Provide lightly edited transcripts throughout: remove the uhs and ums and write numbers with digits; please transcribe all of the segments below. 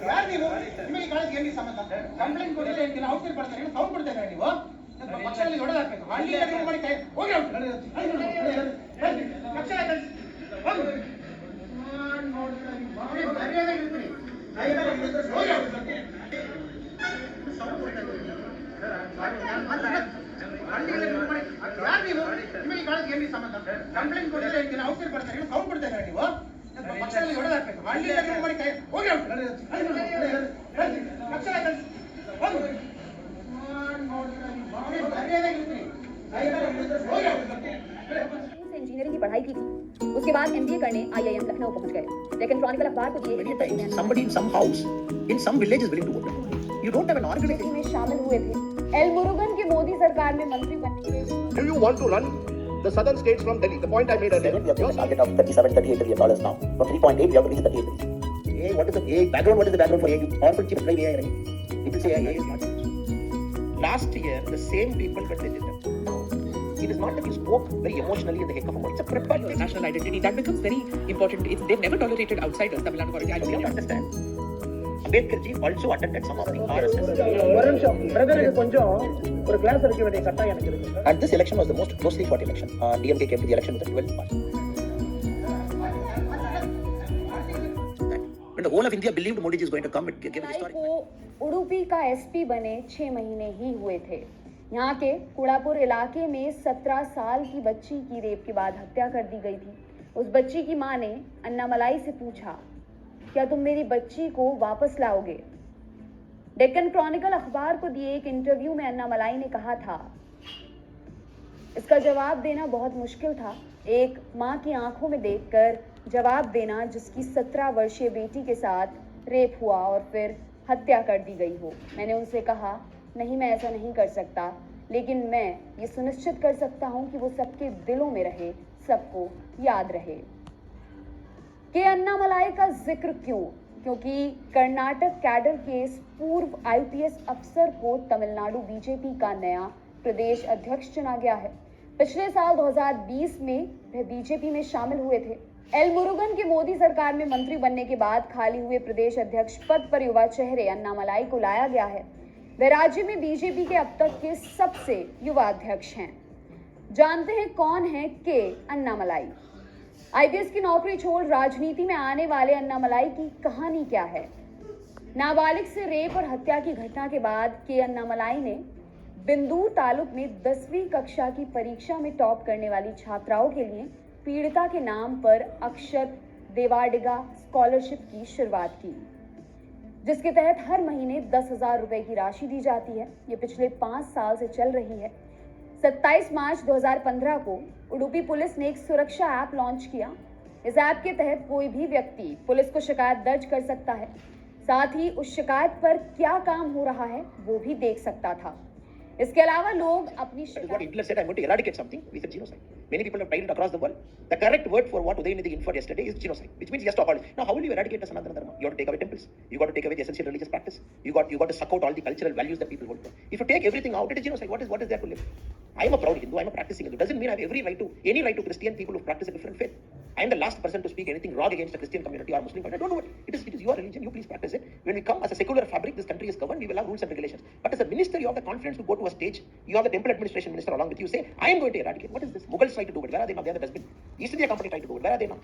ಯಾರು ನೀವು? ನಿಮಗೆ ಕಾಲೇಜ್ಗೆ ಎಲ್ಲಿ ಸಂಬಂಧ? ಕಂಪ್ಲೇಂಟ್ ಕೊಡಿದ್ರೆ ಏನು ಔಷಧಿ ಕೊಡ್ತಾರೆ, ಏನು ಸೌಂಡ್ ಕೊಡ್ತಾ ಇದ್ದಾರೆ ನೀವು? ಪಕ್ಷದಲ್ಲಿ ಹೊಡೆದಾಕ್ಬೇಕು. ಹಳ್ಳಿಯಲ್ಲಿ ರೂಮ್ ಮಾಡಿ ಹೋಗಿ ಯಾರು ನೀವು? ನಿಮಗೆ ಕಾಲೇಜ್ಗೆ ಎಲ್ಲಿ ಸಂಬಂಧ? ಕಂಪ್ಲೇಂಟ್ ಕೊಡಿದ್ರೆ ಏನು ಔಷಧಿ ಕೊಡ್ತಾರೆ, ಏನು ಸೌಂಡ್ ಕೊಡ್ತಾ ಇದ್ದಾರೆ ನೀವು? ಪಕ್ಷದಲ್ಲಿ ಹೊಡೆದಾಕ್ಬೇಕು. ಹಳ್ಳಿಯಲ್ಲಿ ರೂಮ್ ಮಾಡಿ ಹೋಗಿ इंजीनियरिंग की पढ़ाई की थी। उसके बाद एमबीए करने आईआईएम लखनऊ पहुंच गए। लेकिन क्रॉनिकल अखबार को दिए somebody in some house in some village is willing to vote. You don't have an organization में शामिल हुए थे। एल मुरुगन की मोदी सरकार में मंत्री बनने के Do you want to run the southern states from Delhi? The point I made earlier. we have a target of $37-38 billion now. From 3.8 we have to reach 38 billion. AI, what is the AI background? What is the background for AI? You powerful chip drive AI, right? People say AI is not. Last year, the same people got registered. It is not that you spoke very emotionally in the heck of a moment. It's a prepared national identity that becomes very important. They've never tolerated outsiders. Tamil Nadu, I don't really understand. Ambedkar ji also attended some of the RSS. And this election was the most closely fought election. DMK came to the election with a 12 party. When the whole of India believed Modi ji is going to come, it gave a historic. Udupi का SP बने 6 महीने ही हुए थे। यहाँ के कुड़ापुर इलाके में 17 साल की बच्ची की रेप के बाद हत्या कर दी गई थी। उस बच्ची की मां ने अन्नामलाई से पूछा, क्या तुम मेरी बच्ची को वापस लाओगे? डेक्कन क्रॉनिकल अखबार को दिए एक इंटरव्यू में अन्नामलाई ने कहा था, इसका जवाब देना बहुत मुश्किल था। एक मां की आंखों में देखकर जवाब देना जिसकी 17 वर्षीय बेटी के साथ रेप हुआ और फिर हत्या कर दी गई हो। मैंने उनसे कहा, नहीं मैं ऐसा नहीं कर सकता, लेकिन मैं ये सुनिश्चित कर सकता हूं कि वो सबके दिलों में रहे, सबको याद रहे। के अन्नामलाई का जिक्र क्यों? क्योंकि कर्नाटक कैडर के इस पूर्व आईपीएस अफसर को तमिलनाडु बीजेपी का नया प्रदेश अध्यक्ष चुना गया है। पिछले साल 2020 में वह बीजेपी में शामिल हुए थे। एल मुरुगन की मोदी सरकार में मंत्री बनने के बाद खाली हुए प्रदेश अध्यक्ष पद पर युवा चेहरे अन्नामलाई को लाया गया है। वे राज्य में बीजेपी के अब तक के सबसे युवा अध्यक्ष हैं। जानते हैं कौन है के अन्नामलाई। आईपीएस की नौकरी छोड़ राजनीति में आने वाले अन्नामलाई की कहानी क्या है? नाबालिग से रेप और हत्या की घटना के बाद के अन्नामलाई ने बिंदूर तालुक में 10वीं कक्षा की परीक्षा में टॉप करने वाली छात्राओं के लिए पीड़िता के नाम पर अक्षत देवाडिगा स्कॉलरशिप की शुरुआत की, जिसके तहत हर महीने 10,000 रुपए की राशि दी जाती है। ये पिछले 5 साल से चल रही है। 27 मार्च 2015 को उडुपी पुलिस ने एक सुरक्षा ऐप लॉन्च किया। इस ऐप के तहत कोई भी व्यक्ति पुलिस को शिकायत दर्ज कर सकता है, साथ ही उस शिकायत पर क्या काम हो रहा है वो भी देख सकता था। इसके अलावा लोग अपनी what Hitler said, I'm going to eradicate something. We said genocide. Many people have tried it across the world. The correct word for what Udayanidhi inferred yesterday is genocide, which means yes to abolish. Now, how will you eradicate the Sanatana Dharma? You have to take away temples. You got to take away the essential religious practice. You got to suck out all the cultural values that people hold for. If you take everything out, it is genocide. What is there to live? I am a proud Hindu. I am a practicing Hindu. Doesn't mean I have any right to Christian people who practice a different faith. I am the last person to speak anything wrong against the Christian community or Muslim community. Don't do it. It is your religion. You please practice it. When we come as a secular fabric, this country is governed. We will have rules and regulations. But as a minister, you have the confidence to go to a stage. You have the temple administration minister along with you. Say, I am going to eradicate. What is this? Mughals try to do it. Where are they now? They are the dustbin. East India Company tried to do it. Where are they now?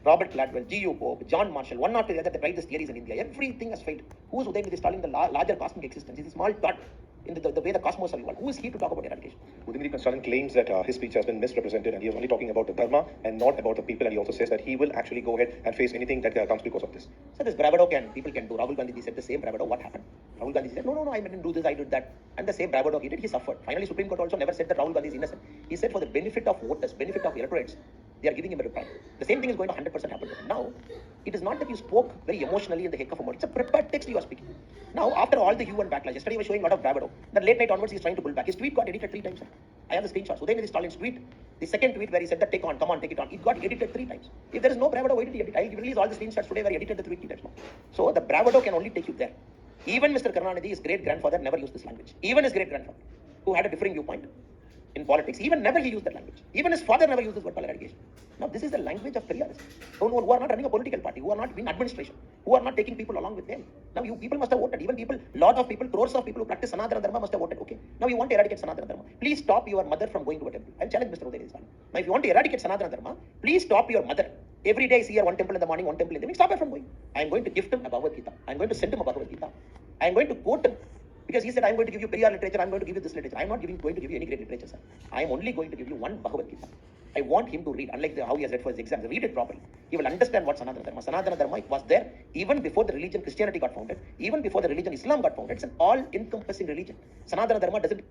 Robert Gladwell, G.U. Pope, John Marshall, one after the other, they tried these theories in India. Everything has failed. Who is Udayanidhi Stalin, the larger cosmic existence? He's a small dot in the way the cosmos are evolved. Who is he to talk about eradication? Udayanidhi Stalin claims that his speech has been misrepresented and he is only talking about the dharma and not about the people, and he also says that he will actually go ahead and face anything that comes because of this. So this bravado people can do. Rahul Gandhi said the same bravado. What happened? Rahul Gandhi said, no, I didn't do this, I did that. And the same bravado he did, he suffered. Finally, Supreme Court also never said that Rahul Gandhi is innocent. He said for the benefit of voters, benefit of electorates, they are giving him a reply. The same thing is going to 100% happen to him. Now, it is not that you spoke very emotionally in the heck of a moment. It's a prepared text you are speaking. Now, after all the hue and backlash, yesterday he was showing a lot of bravado. Then late night onwards, he is trying to pull back. His tweet got edited 3 times. I have the screenshots. Udayanidhi Stalin's tweet, the second tweet where he said that take on, come on, take it on, it got edited 3 times. If there is no bravado, why did he edit? I will release all the screenshots today where he edited the tweet 3 times now. So the bravado can only take you there. Even Mr. Karunanidhi, his great grandfather, never used this language. Even his great grandfather, who had a differing viewpoint, in politics. Even never he used that language. Even his father never used this word called eradication. Now this is the language of careerists, who are not running a political party, who are not in administration, who are not taking people along with them. Now you people must have voted. Even people, lot of people, crores of people who practice Sanatana Dharma must have voted. Okay. Now you want to eradicate Sanatana Dharma. Please stop your mother from going to a temple. I'll challenge Mr. Uday. Now if you want to eradicate Sanatana Dharma, please stop your mother. Every day I see her one temple in the morning, one temple in the evening. Stop her from going. I am going to gift him a Bhagavad Gita. I am going to send him a Bhagavad Gita. I am going to quote him. Because he said, I am going to give you Periyar literature, I am going to give you this literature. I am not going to give you any great literature, sir. I am only going to give you one Bhagavad Gita. I want him to read, unlike how he has read for his exams, read it properly. He will understand what Sanatana Dharma. Sanatana Dharma was there even before the religion Christianity got founded, even before the religion Islam got founded. It's an all-encompassing religion. Sanatana Dharma doesn't.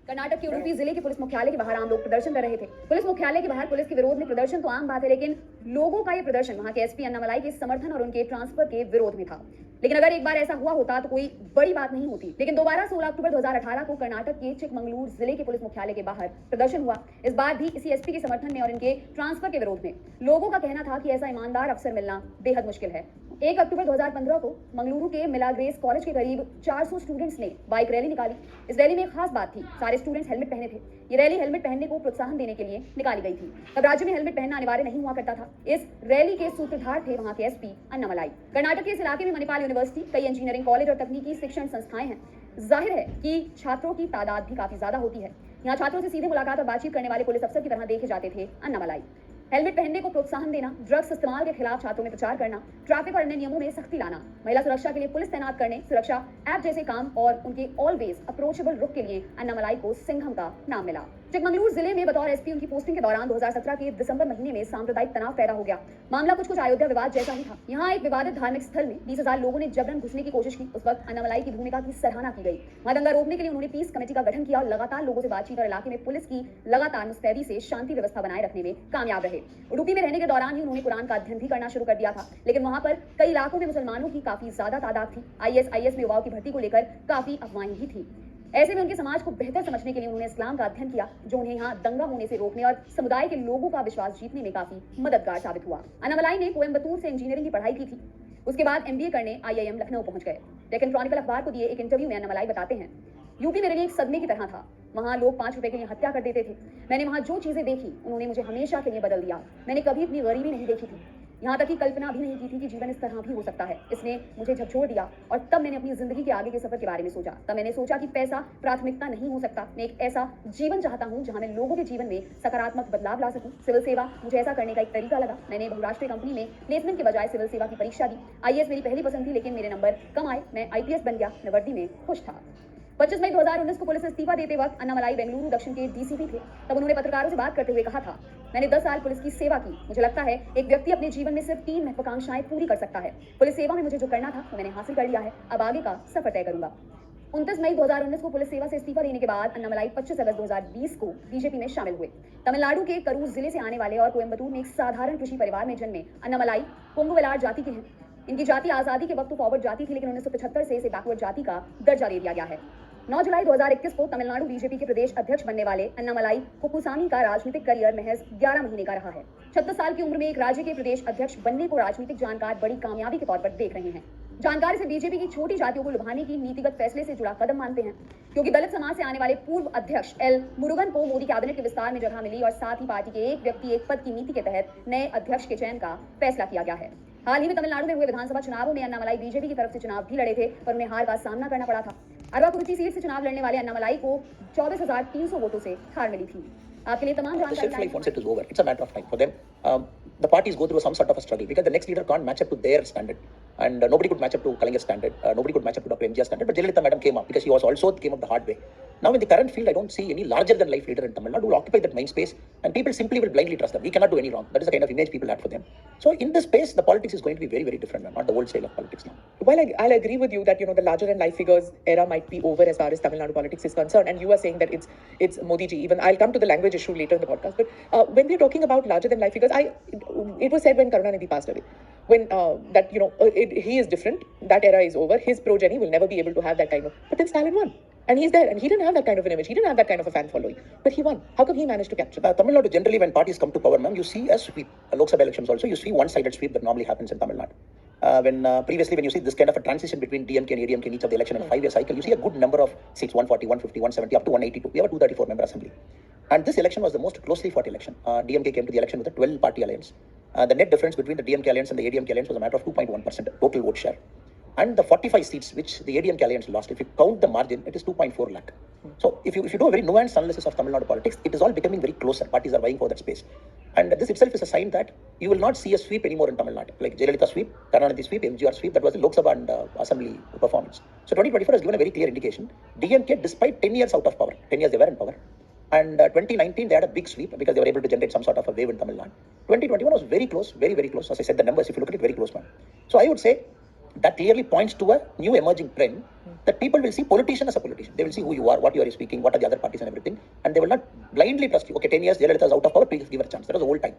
Karnataka के उडुपी जिले के police मुख्यालय के बाहर आम लोग प्रदर्शन कर रहे थे। पुलिस मुख्यालय के बाहर पुलिस के विरोध में प्रदर्शन तो आम बात है, लेकिन लोगों का ये प्रदर्शन वहां के एसपी अन्नामलाई के समर्थन और उनके ट्रांसफर के विरोध में था। लेकिन अगर एक बार ऐसा हुआ होता तो कोई बड़ी बात नहीं होती। लेकिन दोबारा 16 अक्टूबर 2018 को कर्नाटक के चिकमंगलूर जिले के पुलिस मुख्यालय के बाहर प्रदर्शन हुआ। इस बार भी इसी एसपी के समर्थन में और इनके ट्रांसफर के विरोध में। लोगों का कहना था कि ऐसा ईमानदार अफसर मिलना बेहद मुश्किल है। 1 अक्टूबर 2015 को मंगलुरु के मिला ग्रेस कॉलेज के करीब 400 स्टूडेंट्स ने बाइक रैली निकाली। इस रैली में एक खास बात थी, सारे स्टूडेंट्स हेलमेट पहने थे। ये रैली हेलमेट पहनने को प्रोत्साहन देने के लिए निकाली गई थी। तब राज्य में हेलमेट पहनना अनिवार्य नहीं हुआ करता था। इस रैली के सूत्रधार थे वहां के एसपी अन्नामलाई। कर्नाटक के इस इलाके में मणिपाल यूनिवर्सिटी, कई इंजीनियरिंग कॉलेज और तकनीकी शिक्षण संस्थाएं हैं। जाहिर है कि छात्रों की तादाद भी काफी ज्यादा होती है। यहाँ छात्रों से सीधे मुलाकात और बातचीत करने वाले पुलिस अफसर की तरह देखे जाते थे अन्नामलाई। हेलमेट पहनने को प्रोत्साहन देना, ड्रग्स इस्तेमाल के खिलाफ छात्रों में प्रचार करना, ट्रैफिक और अन्य नियमों में सख्ती लाना, महिला सुरक्षा के लिए पुलिस तैनात करने, सुरक्षा ऐप जैसे काम और उनके ऑलवेज अप्रोचेबल रुख के लिए अन्नामलाई को सिंघम का नाम मिला। चिकमंगलूर जिले में बतौर एसपी उनकी पोस्टिंग के दौरान 2017 के दिसंबर महीने में सांप्रदायिक तनाव पैदा हो गया। मामला कुछ अयोध्या विवाद जैसा ही था। यहाँ एक विवादित धार्मिक स्थल में 20,000 लोगों ने जबरन घुसने की कोशिश की। उस वक्त अन्नामलाई की भूमिका की सराहना की गई। वहां दंगा रोकने के लिए उन्होंने पीस कमेटी का गठन किया और लगातार लोगों से बातचीत और इलाके में पुलिस की लगातार मुस्तैदी से शांति व्यवस्था बनाए रखने में कामयाब रहे। उडुपी में रहने के दौरान ही उन्होंने कुरान का अध्ययन भी करना शुरू कर दिया था। लेकिन वहां पर कई इलाकों में मुसलमानों की काफी ज्यादा तादाद थी। आईएस में युवाओं की भर्ती को लेकर काफी अफवाहें भी थी। ऐसे में उनके समाज को बेहतर समझने के लिए उन्होंने इस्लाम का अध्ययन किया, जो उन्हें यहाँ दंगा होने से रोकने और समुदाय के लोगों का विश्वास जीतने में काफी मददगार साबित हुआ। अन्नामलाई ने कोयम्बतूर से इंजीनियरिंग की पढ़ाई की थी। उसके बाद एमबीए करने आईआईएम लखनऊ पहुंच गए। लेकिन क्रॉनिकल अखबार को दिए एक इंटरव्यू में अन्नामलाई बताते हैं, यूपी मेरे लिए एक सदमे की तरह था। वहाँ लोग 5 रुपए के लिए हत्या कर देते थे। मैंने वहाँ जो चीजें देखी उन्होंने मुझे हमेशा के लिए बदल दिया। मैंने कभी इतनी गरीबी नहीं देखी थी। यहाँ तक कि कल्पना भी नहीं की थी कि जीवन इस तरह भी हो सकता है। इसने मुझे झकझोर दिया और तब मैंने अपनी जिंदगी के आगे के सफर के बारे में सोचा। तब मैंने सोचा कि पैसा प्राथमिकता नहीं हो सकता। मैं एक ऐसा जीवन चाहता हूँ जहाँ मैं लोगों के जीवन में सकारात्मक बदलाव ला सकूँ। सिविल सेवा मुझे ऐसा करने का एक तरीका लगा। मैंने बहुराष्ट्रीय कंपनी में प्लेसमेंट के बजाय सिविल सेवा की परीक्षा दी। आईएएस मेरी पहली पसंद थी, लेकिन मेरे नंबर कम आए। मैं आईपीएस बन गया। मैं वर्दी में खुश था। 25 मई 2019 को पुलिस से इस्तीफा देते वक्त अन्नामलाई बेंगलुरु दक्षिण के डीसीपी थे। तब उन्होंने पत्रकारों से बात करते हुए कहा था, मैंने 10 साल पुलिस की सेवा की। मुझे लगता है एक व्यक्ति अपने जीवन में सिर्फ 3 महत्वाकांक्षाएं पूरी कर सकता है। पुलिस सेवा में मुझे जो करना था वो मैंने हासिल कर लिया है। अब आगे का सफर तय करूंगा। 29 मई 2019 को पुलिस सेवा से इस्तीफा देने के बाद अन्नामलाई 25 अगस्त 2020 को बीजेपी में शामिल हुए। तमिलनाडु के करूर जिले से आने वाले और कोयम्बतूर में एक साधारण कृषि परिवार में जन्मे अन्नामलाई कोंगुवेलार जाति के हैं। इनकी जाति आजादी के वक्त तो फॉरवर्ड जाति थी, लेकिन 1975 से इसे बैकवर्ड जाति का दर्जा दे दिया गया है। 9 जुलाई 2021 को तमिलनाडु बीजेपी के प्रदेश अध्यक्ष बनने वाले अन्नामलाई कुपुसामी का राजनीतिक करियर महज 11 महीने का रहा है। 36 साल की उम्र में एक राज्य के प्रदेश अध्यक्ष बनने को राजनीतिक जानकार बड़ी कामयाबी के तौर पर देख रहे हैं। जानकार इसे बीजेपी की छोटी जातियों को लुभाने की नीतिगत फैसले से जुड़ा कदम मानते हैं, क्योंकि दलित समाज से आने वाले पूर्व अध्यक्ष एल मुरुगन को मोदी कैबिनेट के विस्तार में जगह मिली और साथ ही पार्टी के एक व्यक्ति एक पद की नीति के तहत नए अध्यक्ष के चयन का फैसला किया गया है। हाल ही में तमिलनाडु में हुए विधानसभा चुनावों में अन्नामलाई बीजेपी की तरफ से चुनाव भी लड़े थे, पर उन्हें हार का सामना करना पड़ा था। अरवाकुरुची सीट से चुनाव लड़ने वाले अन्नामलाई को 24,300 वोटों से हार मिली थी। आपके लिए तमाम The shelf life जानकारी once it is over, it's a matter of time for them. The parties go through some sort of a struggle because the next leader can't match up to their standard, and nobody could match up to Kalinga's standard. Nobody could match up to Dr. MGR's standard. But Jayalalitha madam came up because she was also came up the hard way. Now in the current field, I don't see any larger than life leader in Tamil Nadu who will occupy that mind space, and people simply will blindly trust them. We cannot do any wrong. That is the kind of image people had for them. So in this space, the politics is going to be very, very different, not the old style of politics now. Well, I'll agree with you that the larger than life figures era might be over as far as Tamil Nadu politics is concerned, and you are saying that it's Modi ji. Even I'll come to the language issue later in the podcast. But when we're talking about larger than life figures, it was said when Karunanidhi passed away, when he is different. That era is over. His progeny will never be able to have that kind of. But then Stalin won. And he's there, and he didn't have that kind of an image. He didn't have that kind of a fan following. But he won. How come he managed to capture that? Tamil Nadu, generally, when parties come to power, ma'am, you see a sweep. Lok Sabha elections also, you see one-sided sweep that normally happens in Tamil Nadu. when previously when you see this kind of a transition between DMK and ADMK in each of the election in a 5-year cycle, you see a good number of seats, 140, 150, 170, up to 182. We have a 234 member assembly. And this election was the most closely fought election. DMK came to the election with a 12-party alliance. The net difference between the DMK alliance and the ADMK alliance was a matter of 2.1% total vote share. And the 45 seats which the ADMK alliance lost, if you count the margin, it is 2.4 lakh. So if you do a very nuanced analysis of Tamil Nadu politics, it is all becoming very closer. Parties are vying for that space. And this itself is a sign that you will not see a sweep anymore in Tamil Nadu. Like Jayalalitha sweep, Karnataka sweep, MGR sweep, that was the Lok Sabha and Assembly performance. So 2024 has given a very clear indication. DMK, despite 10 years out of power, 10 years they were in power, and 2019 they had a big sweep because they were able to generate some sort of a wave in Tamil Nadu. 2021 was very close, very, very close. As I said, the numbers, if you look at it, very close, man. So I would say that clearly points to a new emerging trend that people will see politician as a politician. They will see who you are, what you are speaking, what are the other parties and everything, and they will not blindly trust you. Okay, 10 years, Jayalalitha is out of power, please give her a chance. That was the whole time.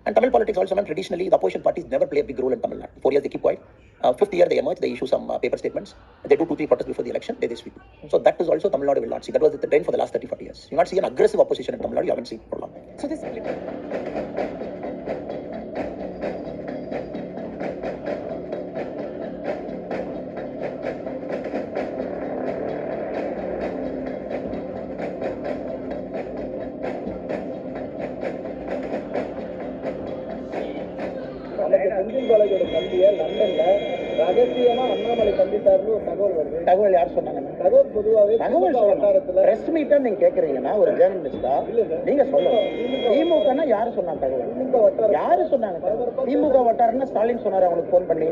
And Tamil politics also, man, traditionally, the opposition parties never play a big role in Tamil Nadu. 4 years, they keep quiet. 5th year, they emerge, they issue some paper statements. They do 2-3 protests before the election, they sweep. So that is also Tamil Nadu will not see. That was the trend for the last 30-40 years. You not see an aggressive opposition in Tamil Nadu, you haven't seen for long. So this Senthil பாலாஜியோட தம்பியை லண்டன்ல ரகசியமா அண்ணாமலை சந்தித்தாருன்னு ஒரு தகவல் வருது. தகவல் யார் சொன்னாங்க? தகவல் பொதுவாகவே தகவல் வட்டாரத்துல பிரஸ் மீட்டா நீங்க கேக்குறீங்கன்னா ஒரு ஜேர்னலிஸ்டா நீங்க சொல்லணும். திமுகனா யாரு சொன்னாங்க தகவல்? திமுக வட்டாரம் யாரு சொன்னாங்க? திமுக வட்டாரம்னா ஸ்டாலின் சொன்னாரு அவங்களுக்கு போன் பண்ணி,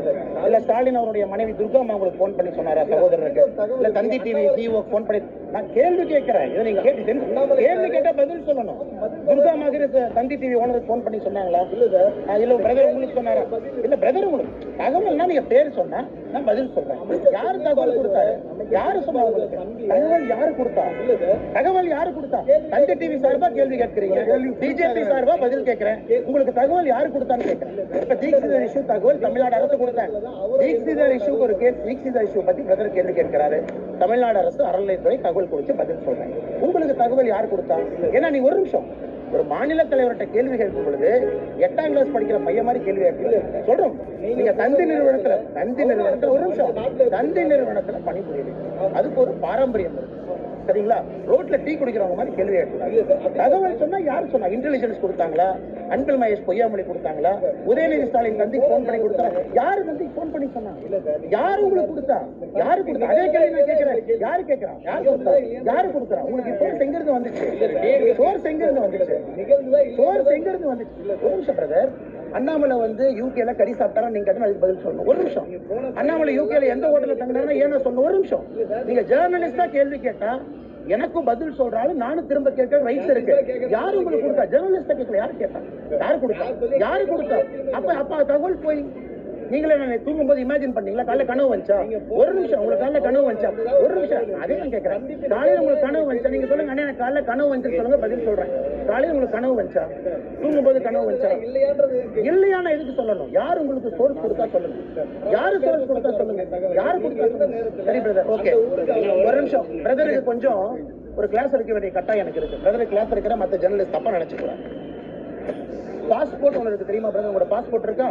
இல்ல ஸ்டாலின் அவருடைய மனைவி துர்காமா அவங்களுக்கு போன் பண்ணி சொன்னாரா சகோதரருக்கு, இல்ல தந்தி டிவி சிஓ போன் பண்ணி? நான் கேள்வி கேட்கிறேன், இதை நீங்க கேட்டு கேள்வி கேட்டா பதில் சொல்லணும். துர்காமாக்கு தந்தி டிவி ஓனருக்கு போன் பண்ணி சொன்னாங்களா? இல்ல பிரதர் உங்களுக்கு சொன்னாரா? இல்ல பிரதர் உங்களுக்கு தகவல்னா நீங்க பேர் சொன்னா நான் பதில் சொல்றேன். யாரு தகவல் கொடுத்தாரு? யாரு சொன்னா உங்களுக்கு? தகவல் யாரு கொடுத்தா? தகவல் யாரு கொடுத்தா? தந்தி டிவி சார்பா கேள்வி கேட்கிறீங்க, பிஜேபி சார்பா பதில் கேட்கிறேன். உங்களுக்கு தகவல் யாரு கொடுத்தான்னு கேட்கிறேன். இப்ப தீக்ஷிதர் இஷ்யூ தகவல் தமிழ்நாடு அரசு கொடுத்தேன். தீக்ஷிதர் இஷ்யூக்கு ஒரு கேஸ், தீக்ஷிதர் இஷ்யூ பத்தி பிரதர் கேள்வி கேட்கிறாரு. தமிழ்நாடு அரசு அறநிலையத்துறை தகவல் கொடுத்து பதில் சொல்றேன். உங்களுக்கு தகவல் யாரு கொடுத்தா? ஏன்னா நீ ஒரு நிமிஷம் ஒரு மாநில தலைவர்கிட்ட கேள்வி கேட்கும் பொழுது 8ஆம் கிளாஸ் படிக்கிற பையன் மாதிரி கேள்வி கேட்க சொல்றோம். நீங்க தந்தி நிறுவனத்துல ஒரு நிமிஷம் தந்தி நிறுவனத்துல பணிபுரியுது, அதுக்கு ஒரு பாரம்பரியம் இருக்கு சரிங்களா? ரோட்ல டீ குடிக்கிறவங்க மாதிரி கேள்வி கேட்கலாம். தகவல் சொன்னா யாரு சொன்னா? இன்டெலிஜென்ஸ் கொடுத்தாங்களா? அன்பில் மகேஷ் பொய்யாமொழி கொடுத்தாங்களா? உதயநிதி ஸ்டாலின் தந்தி போன் பண்ணி கொடுத்தாங்க. யாரு தந்தி போன் பண்ணி சொன்னாங்க? யாரு உங்களுக்கு கொடுத்தா? யாரு கொடுத்தா? அதே கேள்வி நான் கேட்கிறேன். யாரு கேட்கிறா? யாரு கொடுத்தா? யாரு கொடுக்குறா? உங்களுக்கு சோர்ஸ் எங்க இருந்து வந்துச்சு? சோர்ஸ் எங்க இருந்து வந்துச்சு? சோர்ஸ் எங்க இருந்து வந்துச்சு? ஒரு நிமிஷம் பிரதர், அண்ணாமலை வந்து யூகேல கறி சாப்பிட்டாரா நீங்க அதுக்கு பதில் சொல்லணும். ஒரு நிமிஷம், அண்ணாமலை யூகேல எந்த ஹோட்டல்ல தங்கினா ஏன்னா சொல்லணும். ஒரு நிமிஷம், நீங்க ஜேர்னலிஸ்டா கேள்வி கேட்டா எனக்கும் பதில் சொல்றாரு, நானும் திரும்ப கேட்க ரைட்ஸ் இருக்கு. யாரு உங்களுக்கு கொடுத்தா? ஜேர்னலிஸ்டா கேட்கல, யாரு கேட்டா? யாரு கொடுத்தா? யாரு கொடுத்தா? அப்ப தகவல் போய் நீங்களே நான் தூங்கும் போது இமேஜின் பண்ணீங்களா? காலைல கனவு வந்துச்சா? ஒரு நிமிஷம், உங்களுக்கு காலைல கனவு வந்துச்சா? ஒரு நிமிஷம், அதே நான் கேட்கிறேன். காலையில உங்களுக்கு கனவு வந்துச்சா? நீங்க சொல்லுங்க. அண்ணா எனக்கு காலைல கனவு வந்துச்சு சொல்லுங்க, பதில் சொல்றேன். காலையில உங்களுக்கு கனவு வந்துச்சா? தூங்கும் போது கனவு வந்துச்சா? இல்லையான எதுக்கு சொல்லணும்? யாரு உங்களுக்கு சோர்ஸ் கொடுத்தா சொல்லுங்க. யாரு சோர்ஸ் கொடுத்தா சொல்லுங்க. யாரு கொடுத்தா? சரி பிரதர், ஓகே, ஒரு நிமிஷம். பிரதருக்கு கொஞ்சம் ஒரு கிளாஸ் எடுக்க வேண்டிய கட்டாயம் எனக்கு இருக்கு. பிரதருக்கு கிளாஸ் எடுக்கிற மற்ற ஜெர்னலிஸ்ட் தப்பா நினைச்சுக்கிறேன். பாஸ்போர்ட் உங்களுக்கு தெரியுமா பிரதர்? உங்களோட பாஸ்போர்ட் இருக்கா?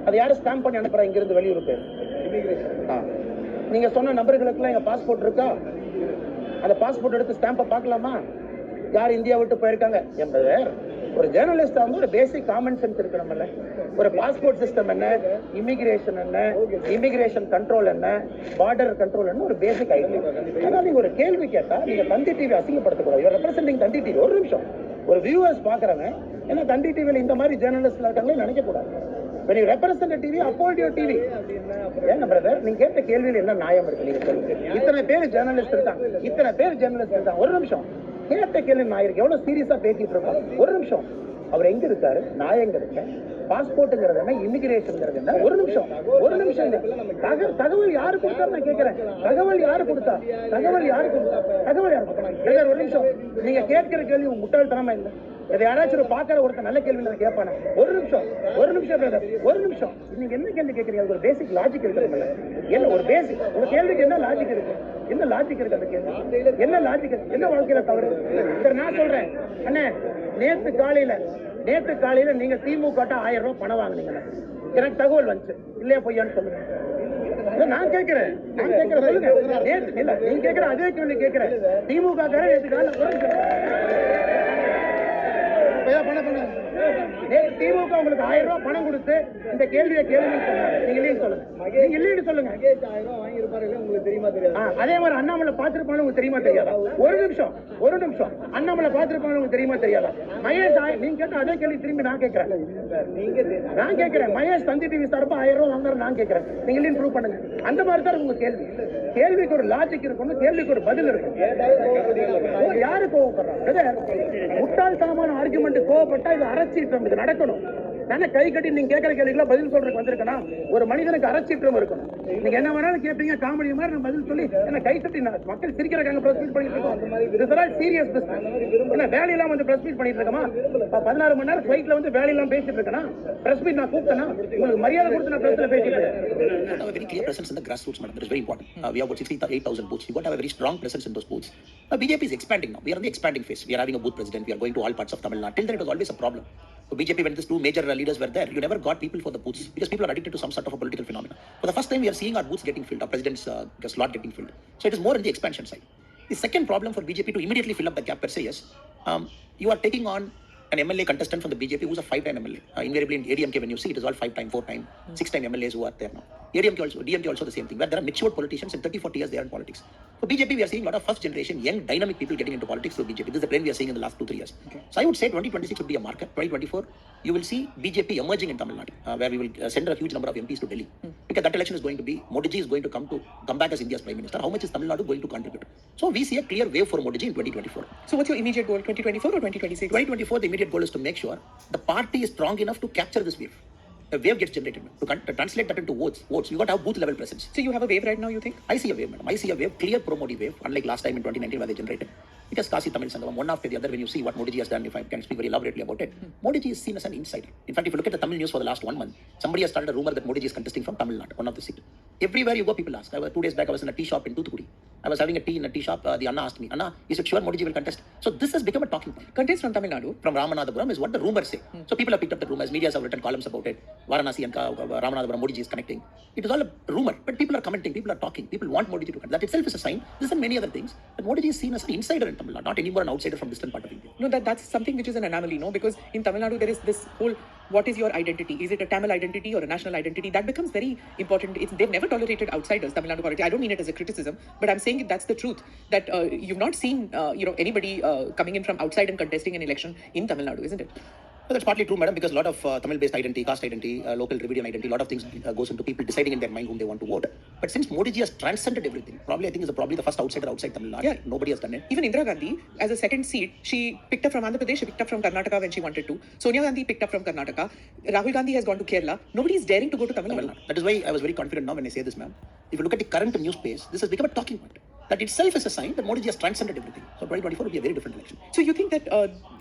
அது யாரும் ஸ்டாம்ப் பண்ணி அனுப்புறா இங்கிருந்து வெளியூருக்கு? நீங்க சொன்ன நபர்களுக்குலாம் எங்க பாஸ்போர்ட் இருக்கா? அந்த பாஸ்போர்ட் எடுத்து ஸ்டாம்பை பார்க்கலாமா? யார் இந்தியா விட்டு போயிருக்காங்க என்பது ஒரு ஜேர்னலிஸ்டா வந்து ஒரு பேசிக் காமன் சென்ஸ் இருக்கணும்ல. ஒரு பாஸ்போர்ட் சிஸ்டம் என்ன, இமிகிரேஷன் என்ன, இமிகிரேஷன் கண்ட்ரோல் என்ன, பார்டர் கண்ட்ரோல் என்ன, ஒரு பேசிக் ஐடியா. ஆனால் நீங்க ஒரு கேள்வி கேட்டா நீங்க தந்தி டிவி அசிங்கப்படுத்தக்கூடாது. யூஆர் ரெப்ரசென்டிங் தந்தி டிவி. ஒரு நிமிஷம், ஒரு வியூவர்ஸ் பாக்குறாங்க, ஏன்னா தந்தி டிவியில இந்த மாதிரி ஜேர்னலிஸ்ட் இருக்காங்களே நினைக்க கூடாது. When you represent a TV, uphold your TV. ஏங்க பிரதர், நீங்க கேட்ட கேள்வியில என்ன நியாயம் இருக்கு? நீங்க சொல்லுங்க. இத்தனை பேர் ஜேர்னலிஸ்ட் இருக்காங்க. ஒரு நிமிஷம், கேட்ட கேள்வி நான் இருக்கு. எவ்வளவு சீரியஸா பேசிட்டு இருக்கோம். ஒரு நிமிஷம், அவர் எங்க இருக்காரு? நான் எங்க இருக்கேன்? பாஸ்போர்ட்ங்கிறது என்ன, இமிகிரேஷன்ங்கிறது என்ன? ஒரு நிமிஷம் தகவல் யாரு கொடுத்தா நான் கேட்கிறேன். தகவல் யாரு கொடுத்தா? ஒரு நிமிஷம், நீங்க கேட்கிற கேள்வி முட்டாள்தனமா இல்லை. இதை யாராச்சும் ஒரு பார்க்கற ஒருத்தர் நல்ல கேள்வி நான் கேட்பானே? ஒரு நிமிஷம் brother, ஒரு நிமிஷம். நீங்க என்ன கேள்வி கேட்கறீங்க? ஒரு பேசிக் லாஜிக் இருக்குல்ல? என்ன ஒரு பேசிக் உங்க கேள்விக்கு என்ன லாஜிக் இருக்கு? என்ன லாஜிக் இருக்கு அந்த கேள்வி? என்ன லாஜிக்? என்ன வாழ்க்கையில தவறு? சரி நான் சொல்றேன் அண்ணே, நேத்து காலையில நீங்க திமுக 1000 ரூபாய் பணம் வாங்குனீங்க. எனக்கு தகவல் வந்துச்சு. இல்லையா பொய்யான்னு சொல்லுங்க. நான் கேட்கிறேன் சொல்லுங்க. நேத்து இல்ல நீங்க கேட்கிற அதே கேள்வி கேட்கிறேன். திமுக நேத்து காலையில திமுக உங்களுக்கு 1000 ரூபாய் பணம் கொடுத்து இந்த கேள்வியை கேளுங்கன்னு சொன்னாங்க. நீங்க இல்லைன்னு சொல்லுங்க. நீங்க இல்லைன்னு சொல்லுங்க. 1000 ரூபாய் வாங்கியிருப்பாரு உங்களுக்கு தெரியுமா தெரியாது? அதே மாதிரி அண்ணாமலை பார்த்திருப்பாங்க உங்களுக்கு தெரியுமா தெரியாதா? ஒரு நிமிஷம் அண்ணாமலை பார்த்திருப்பாங்க உங்களுக்கு தெரியுமா தெரியாதா? மகேஷ் நீங்க கேட்ட அதே கேள்வி திரும்பி நான் கேட்கிறேன். மகேஷ் தந்தி டிவி சார்பா 1000 ரூபாய் வாங்குற நான் கேட்கிறேன். நீங்க இல்லைன்னு ப்ரூவ் பண்ணுங்க. அந்த மாதிரி தான் உங்க கேள்விக்கு ஒரு லாஜிக் இருக்கணும், கேள்விக்கு ஒரு பதில் இருக்கும். யாரு கோவப்படுறாங்க? முட்டாள்தனமான ஆர்குமெண்ட் கோவப்பட்டா இது அரசியல் இது நடக்கணும். தானே கை கட்டி நீங்க கேட்கிற கேள்விக்கு பதில் சொல்றதுக்கு வந்திருக்கணும். ஒரு மனிதனுக்கு அரசியலும் இருக்கணும். நீங்க என்ன வேணாலும் கேட்பீங்க, காமெடி மாதிரி நான் பதில் சொல்லி என்ன கை தட்டி மக்கள் சிரிக்கிறாங்க. பிரஸ் மீட் பண்ணிட்டு இருக்கோம். சீரியஸ் என்ன வேலையெல்லாம் வந்து பிரஸ் மீட் பண்ணிட்டு இருக்கோமா? 16 மணி நேரம் ஃபிளைட்ல வந்து வேலையெல்லாம் பேசிட்டு இருக்கேன். பிரஸ் மீட் நான் கூப்பிட்டேன்னா உங்களுக்கு மரியாதை கொடுத்து நான் பிரஸ்ல பேசிட்டு இருக்கேன். Have a very clear presence in the grassroots, madam. That is very important. We have about 68,000 booths. You got to have a very strong presence in those booths. BJP is expanding now. We are in the expanding phase. We are having a booth president. We are going to all parts of Tamil Nadu. Till then, it was always a problem. So BJP, when these two major leaders were there, you never got people for the booths because people are addicted to some sort of a political phenomenon. For the first time, we are seeing our booths getting filled, our president's slot getting filled. So it is more in the expansion side. The second problem for BJP to immediately fill up the gap per se is you are taking on an MLA contestant from the BJP who's a 5-time MLA. Invariably in ADMK, when you see, it is all 5-time, 4-time, 6-time MLAs who are there now. DMK also the same thing, where there are matured politicians in 30-40 years they are in politics. For BJP, we are seeing a lot of first generation, young, dynamic people getting into politics through BJP. This is the trend we are seeing in the last 2-3 years. Okay. So I would say 2026 would be a marker. 2024, you will see BJP emerging in Tamil Nadu, where we will send a huge number of MPs to Delhi. Because that election is going to be, Modi ji is going to come back as India's Prime Minister. How much is Tamil Nadu going to contribute? So we see a clear wave for Modi ji in 2024. So what's your immediate goal, 2024 or 2026? 2024, the immediate goal is to make sure the party is strong enough to capture this wave. A wave gets generated, to translate that into votes. You got to have booth level presence. So you have a wave right now, you think? I see a wave, madam. I see a wave, clear pro-Modi wave, unlike last time in 2019 where they generated. Because Kasi Tamil Singham, one after the other, when you see what Modi ji has done, if I can speak very elaborately about it, Modi ji is seen as an insider. In fact, if you look at the Tamil news for the last 1 month, somebody has started a rumor that Modi ji is contesting from Tamil Nadu, one of the seats. Everywhere you go, people ask. 2 days back, I was in a tea shop in Toothukudi. I was having a tea in a tea shop. The Anna asked me, Anna, is it sure Modi ji will contest? So this has become a talking point. Contest from Tamil Nadu? From Ramanathapuram is what the rumors say. So people have picked up the rumors. Media have written columns about it. Varanasi and Ramanathapuram, Modi ji is connecting. It is all a rumor, but people are commenting, people are talking, people want Modi ji to contest. That itself is a sign. This and many other things. But Modi ji is seen as an insider in Tamil Nadu, not anymore an outsider from distant part of India. No, that's something which is an anomaly, no? Because in Tamil Nadu, there is this whole, what is your identity? Is it a Tamil identity or a national identity? That becomes very important. They've never tolerated outsiders, Tamil Nadu politics. I don't mean it as a criticism, but I'm saying that's the truth. That you've not seen, anybody coming in from outside and contesting an election in Tamil Nadu, isn't it? Well, that's partly true, madam, because a lot of Tamil-based identity, caste identity, local Dravidian identity, a lot of things goes into people deciding in their mind whom they want to vote. But since Modi ji has transcended everything, probably I think is probably the first outsider outside Tamil Nadu. Yeah. Nobody has done it. Even Indira Gandhi, as a second seat, she picked up from Andhra Pradesh, she picked up from Karnataka when she wanted to. Sonia Gandhi picked up from Karnataka. Rahul Gandhi has gone to Kerala. Nobody is daring to go to Tamil Nadu. That is why I was very confident now when I say this, ma'am. If you look at the current news space, this has become a talking point. That itself is a sign that Modi ji has transcended everything. So 2024 will be a very different election. So you think that,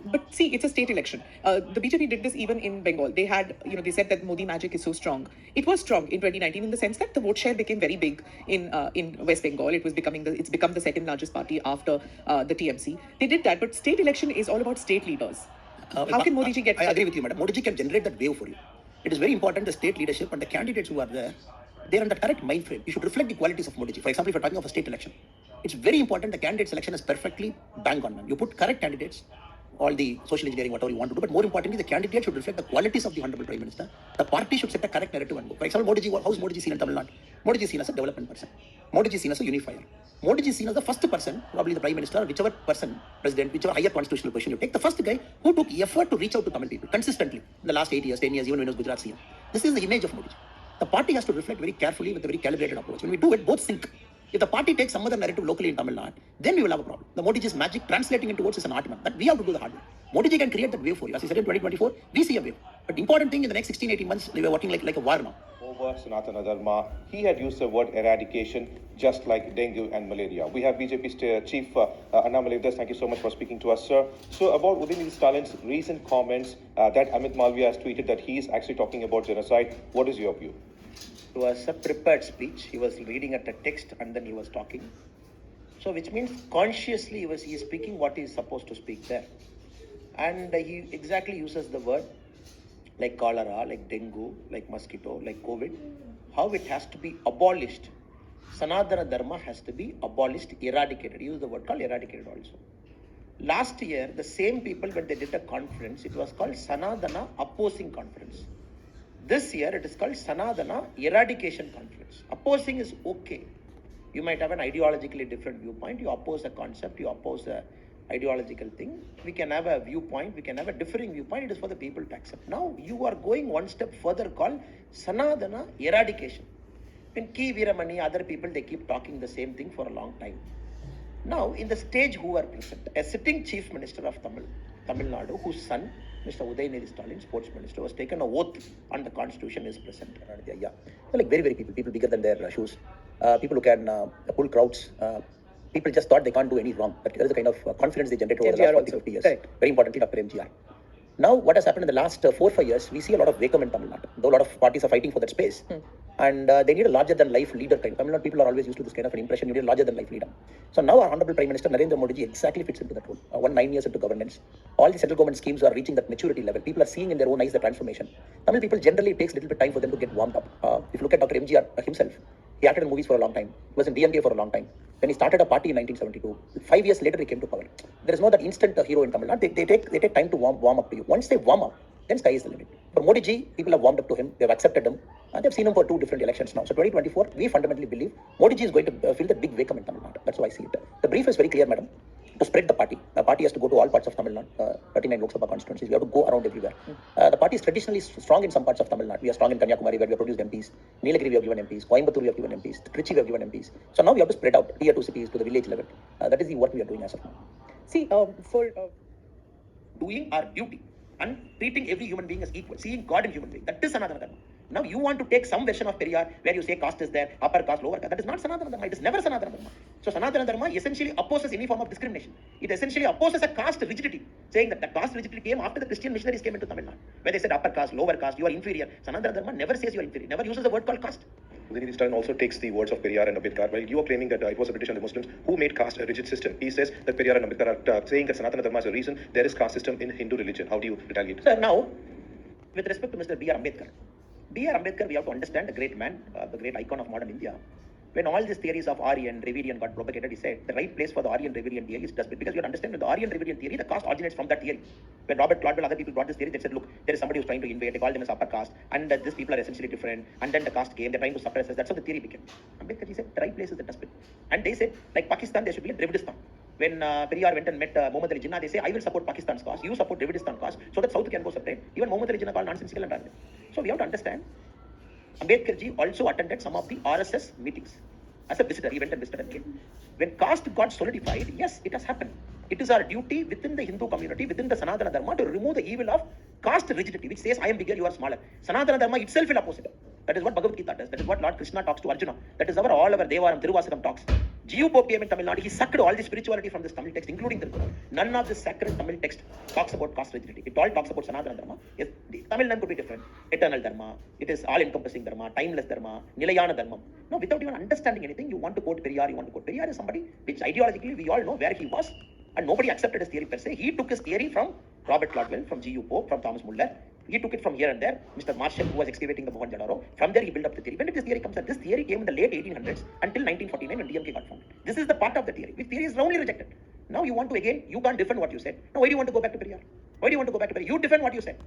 but see, it's a state election. The BJP did this even in Bengal. They had, they said that Modi magic is so strong. It was strong in 2019 in the sense that the vote share became very big in West Bengal. It's become the second largest party after the TMC. They did that, but state election is all about state leaders. How can Modi ji get? I agree with you, madam. Modi ji can generate that wave for you. It is very important the state leadership and the candidates who are there, they are in the correct mind frame. You should reflect the qualities of Modi ji. For example, if you're talking of a state election, it's very important the candidate selection is perfectly bang on, man. You put correct candidates, all the social engineering, whatever you want to do, but more importantly, the candidate should reflect the qualities of the Honorable Prime Minister. The party should set a correct narrative and go. For example, Modi ji, how is Modi ji seen in Tamil Nadu? Modi ji is seen as a development person. Modi ji is seen as a unifier. Modi ji is seen as the first person, probably the Prime Minister, or whichever person, President, whichever higher constitutional position you take, the first guy who took effort to reach out to Tamil people consistently in the last 8 years, 10 years, even when he was Gujarat CM. This is the image of Modi ji. The party has to reflect very carefully with a very calibrated approach. When we do it, both sync. If the party takes some other narrative locally in Tamil Nadu, then we will have a problem. The Modi ji's magic translating into votes is an art, man. But we have to do the hard work. Modi ji can create that wave for you. As he said in 2024, we see a wave. But important thing in the next 16-18 months, we are working like a war now. for Sanatana Dharma, he had used the word eradication just like dengue and malaria. We have BJP Chief Annamalai with us. Thank you so much for speaking to us, sir. So about Udinidhi Stalin's recent comments that Amit Malviya has tweeted that he is actually talking about genocide, what is your view? It was a prepared speech. He was reading at a text and then he was talking. So which means consciously he is speaking what he is supposed to speak there. And he exactly uses the word like cholera, like dengue, like mosquito, like COVID, how it has to be abolished. Sanatana Dharma has to be abolished, eradicated. He used the word called eradicated also. Last year, the same people, when they did a conference, it was called Sanatana Opposing Conference. This year, it is called Sanatana Eradication Conference. Opposing is okay. You might have an ideologically different viewpoint. You oppose a concept, you oppose a ideological thing. We can have a viewpoint, we can have a differing viewpoint. It is for the people to accept. Now, you are going one step further called Sanatana Eradication. When K. Veeramani, other people, they keep talking the same thing for a long time. Now, in the stage who are present, a sitting Chief Minister of Tamil Nadu, whose son, Mr. Udayinidhi Stalin, Sports Minister, was taken an oath on the Constitution, is present. Yeah, they're like very people bigger than their shoes. People who can pull crowds. People just thought they can't do any wrong. But there is a kind of confidence they generated over the last 40, 50 years. Correct. Very importantly, Dr. MGR. Now, what has happened in the last 4 or 5 years, we see a lot of vacuum in Tamil Nadu. Though a lot of parties are fighting for that space. And they need a larger-than-life leader. Tamil Nadu people are always used to this kind of an impression. You need a larger-than-life leader. So now our Honorable Prime Minister Narendra Modi exactly fits into that role. 9 years into governance. All the central government schemes are reaching that maturity level. People are seeing in their own eyes the transformation. Tamil people generally, it takes a little bit time for them to get warmed up. If you look at Dr. MGR himself, he acted in movies for a long time. He was in DMK for a long time. When he started a party in 1972, 5 years later he came to power. There is no that instant hero in Tamil Nadu. They take time to warm up to you. Once they warm up, then sky is the limit. For Modi ji, people have warmed up to him. They have accepted him. And they've seen him for 2 different elections now. So 2024, we fundamentally believe Modi ji is going to fill the big vacuum in Tamil Nadu. That's how I see it. The brief is very clear, madam. To spread the party. The party has to go to all parts of Tamil Nadu, 39 Lok Sabha constituencies. We have to go around everywhere. The party is traditionally strong in some parts of Tamil Nadu. We are strong in Kanyakumari, where we have produced MPs. Nilagiri, we have given MPs. Coimbatore, we have given MPs. Trichy, we have given MPs. So now we have to spread out tier 2 cities to the village level. That is the work we are doing as of now. See, Doing our duty and treating every human being as equal, seeing God in human being. That is Sanatana Dharma. Now you want to take some version of Periyar where you say caste is there, upper caste, lower caste. That is not Sanatana Dharma. It is never Sanatana Dharma. So Sanatana Dharma essentially opposes any form of discrimination. It essentially opposes a caste rigidity, saying that the caste rigidity came after the Christian missionaries came into Tamil Nadu, where they said upper caste, lower caste, you are inferior. Sanatana Dharma never says you are inferior, never uses the word called caste. Udinidhi Stalin also takes the words of Periyar and Ambedkar. Well, you are claiming that it was the British and the Muslims who made caste a rigid system. He says that Periyar and Ambedkar are saying that Sanatana Dharma is a reason there is caste system in Hindu religion. How do you retaliate? So now, with respect to Mr. B.R. Ambedkar, B.R. Ambedkar, we have to understand the great man, the great icon of modern India. When all these theories of Aryan, Dravidian got propagated, he said the right place for the Aryan, Dravidian theory is dustbin. Because you understand, in the Aryan, Dravidian theory, the caste originates from that theory. When Robert Caldwell, other people brought this theory, they said, look, there is somebody who's trying to invade, they called them as upper caste, and these people are essentially different, and then the caste came, they're trying to suppress us. That's how the theory became. Ambedkar, he said, the right place is the dustbin. And they said, like Pakistan, there should be a Dravidistan. When Periyar went and met Muhammad Ali Jinnah, they say, I will support Pakistan's cause, you support Dravidistan cause, so that South can go separate. Even Muhammad Ali Jinnah called nonsensical and random. So we have to understand, Ambedkar ji also attended some of the RSS meetings. As a visitor, he went and visited and came. When caste got solidified, yes, it has happened. It is our duty within the Hindu community, within the Sanatana Dharma, to remove the evil of caste rigidity, which says, I am bigger, you are smaller. Sanatana Dharma itself will oppose it. That is what Bhagavad Gita does. That is what Lord Krishna talks to Arjuna. That is all our Devaram, Tiruvasakam talks. G.U. Pope came in Tamil Nadu. He sucked all the spirituality from this Tamil text, including the Quran. None of this sacred Tamil text talks about caste rigidity. It all talks about Sanatana Dharma. Yes, the Tamil name could be different. Eternal Dharma. It is all-encompassing Dharma, timeless Dharma, Nilayana Dharma. No, without even understanding anything, you want to quote Periyar, you want to quote Periyar is somebody which ideologically we all know where he was, and nobody accepted his theory per se. He took his theory from Robert Caldwell, from G.U. Pope, from Thomas Muller. He took it from here and there. Mr. Marshall, who was excavating the Mohenjo-daro, from there he built up the theory. When did this theory come? This theory came in the late 1800s until 1949 when DMK got formed. This is the part of the theory. Which theory is roundly rejected. Now you want to again, you can't defend what you said. Now why do you want to go back to Periyar? Why do you want to go back to Periyar? You defend what you said.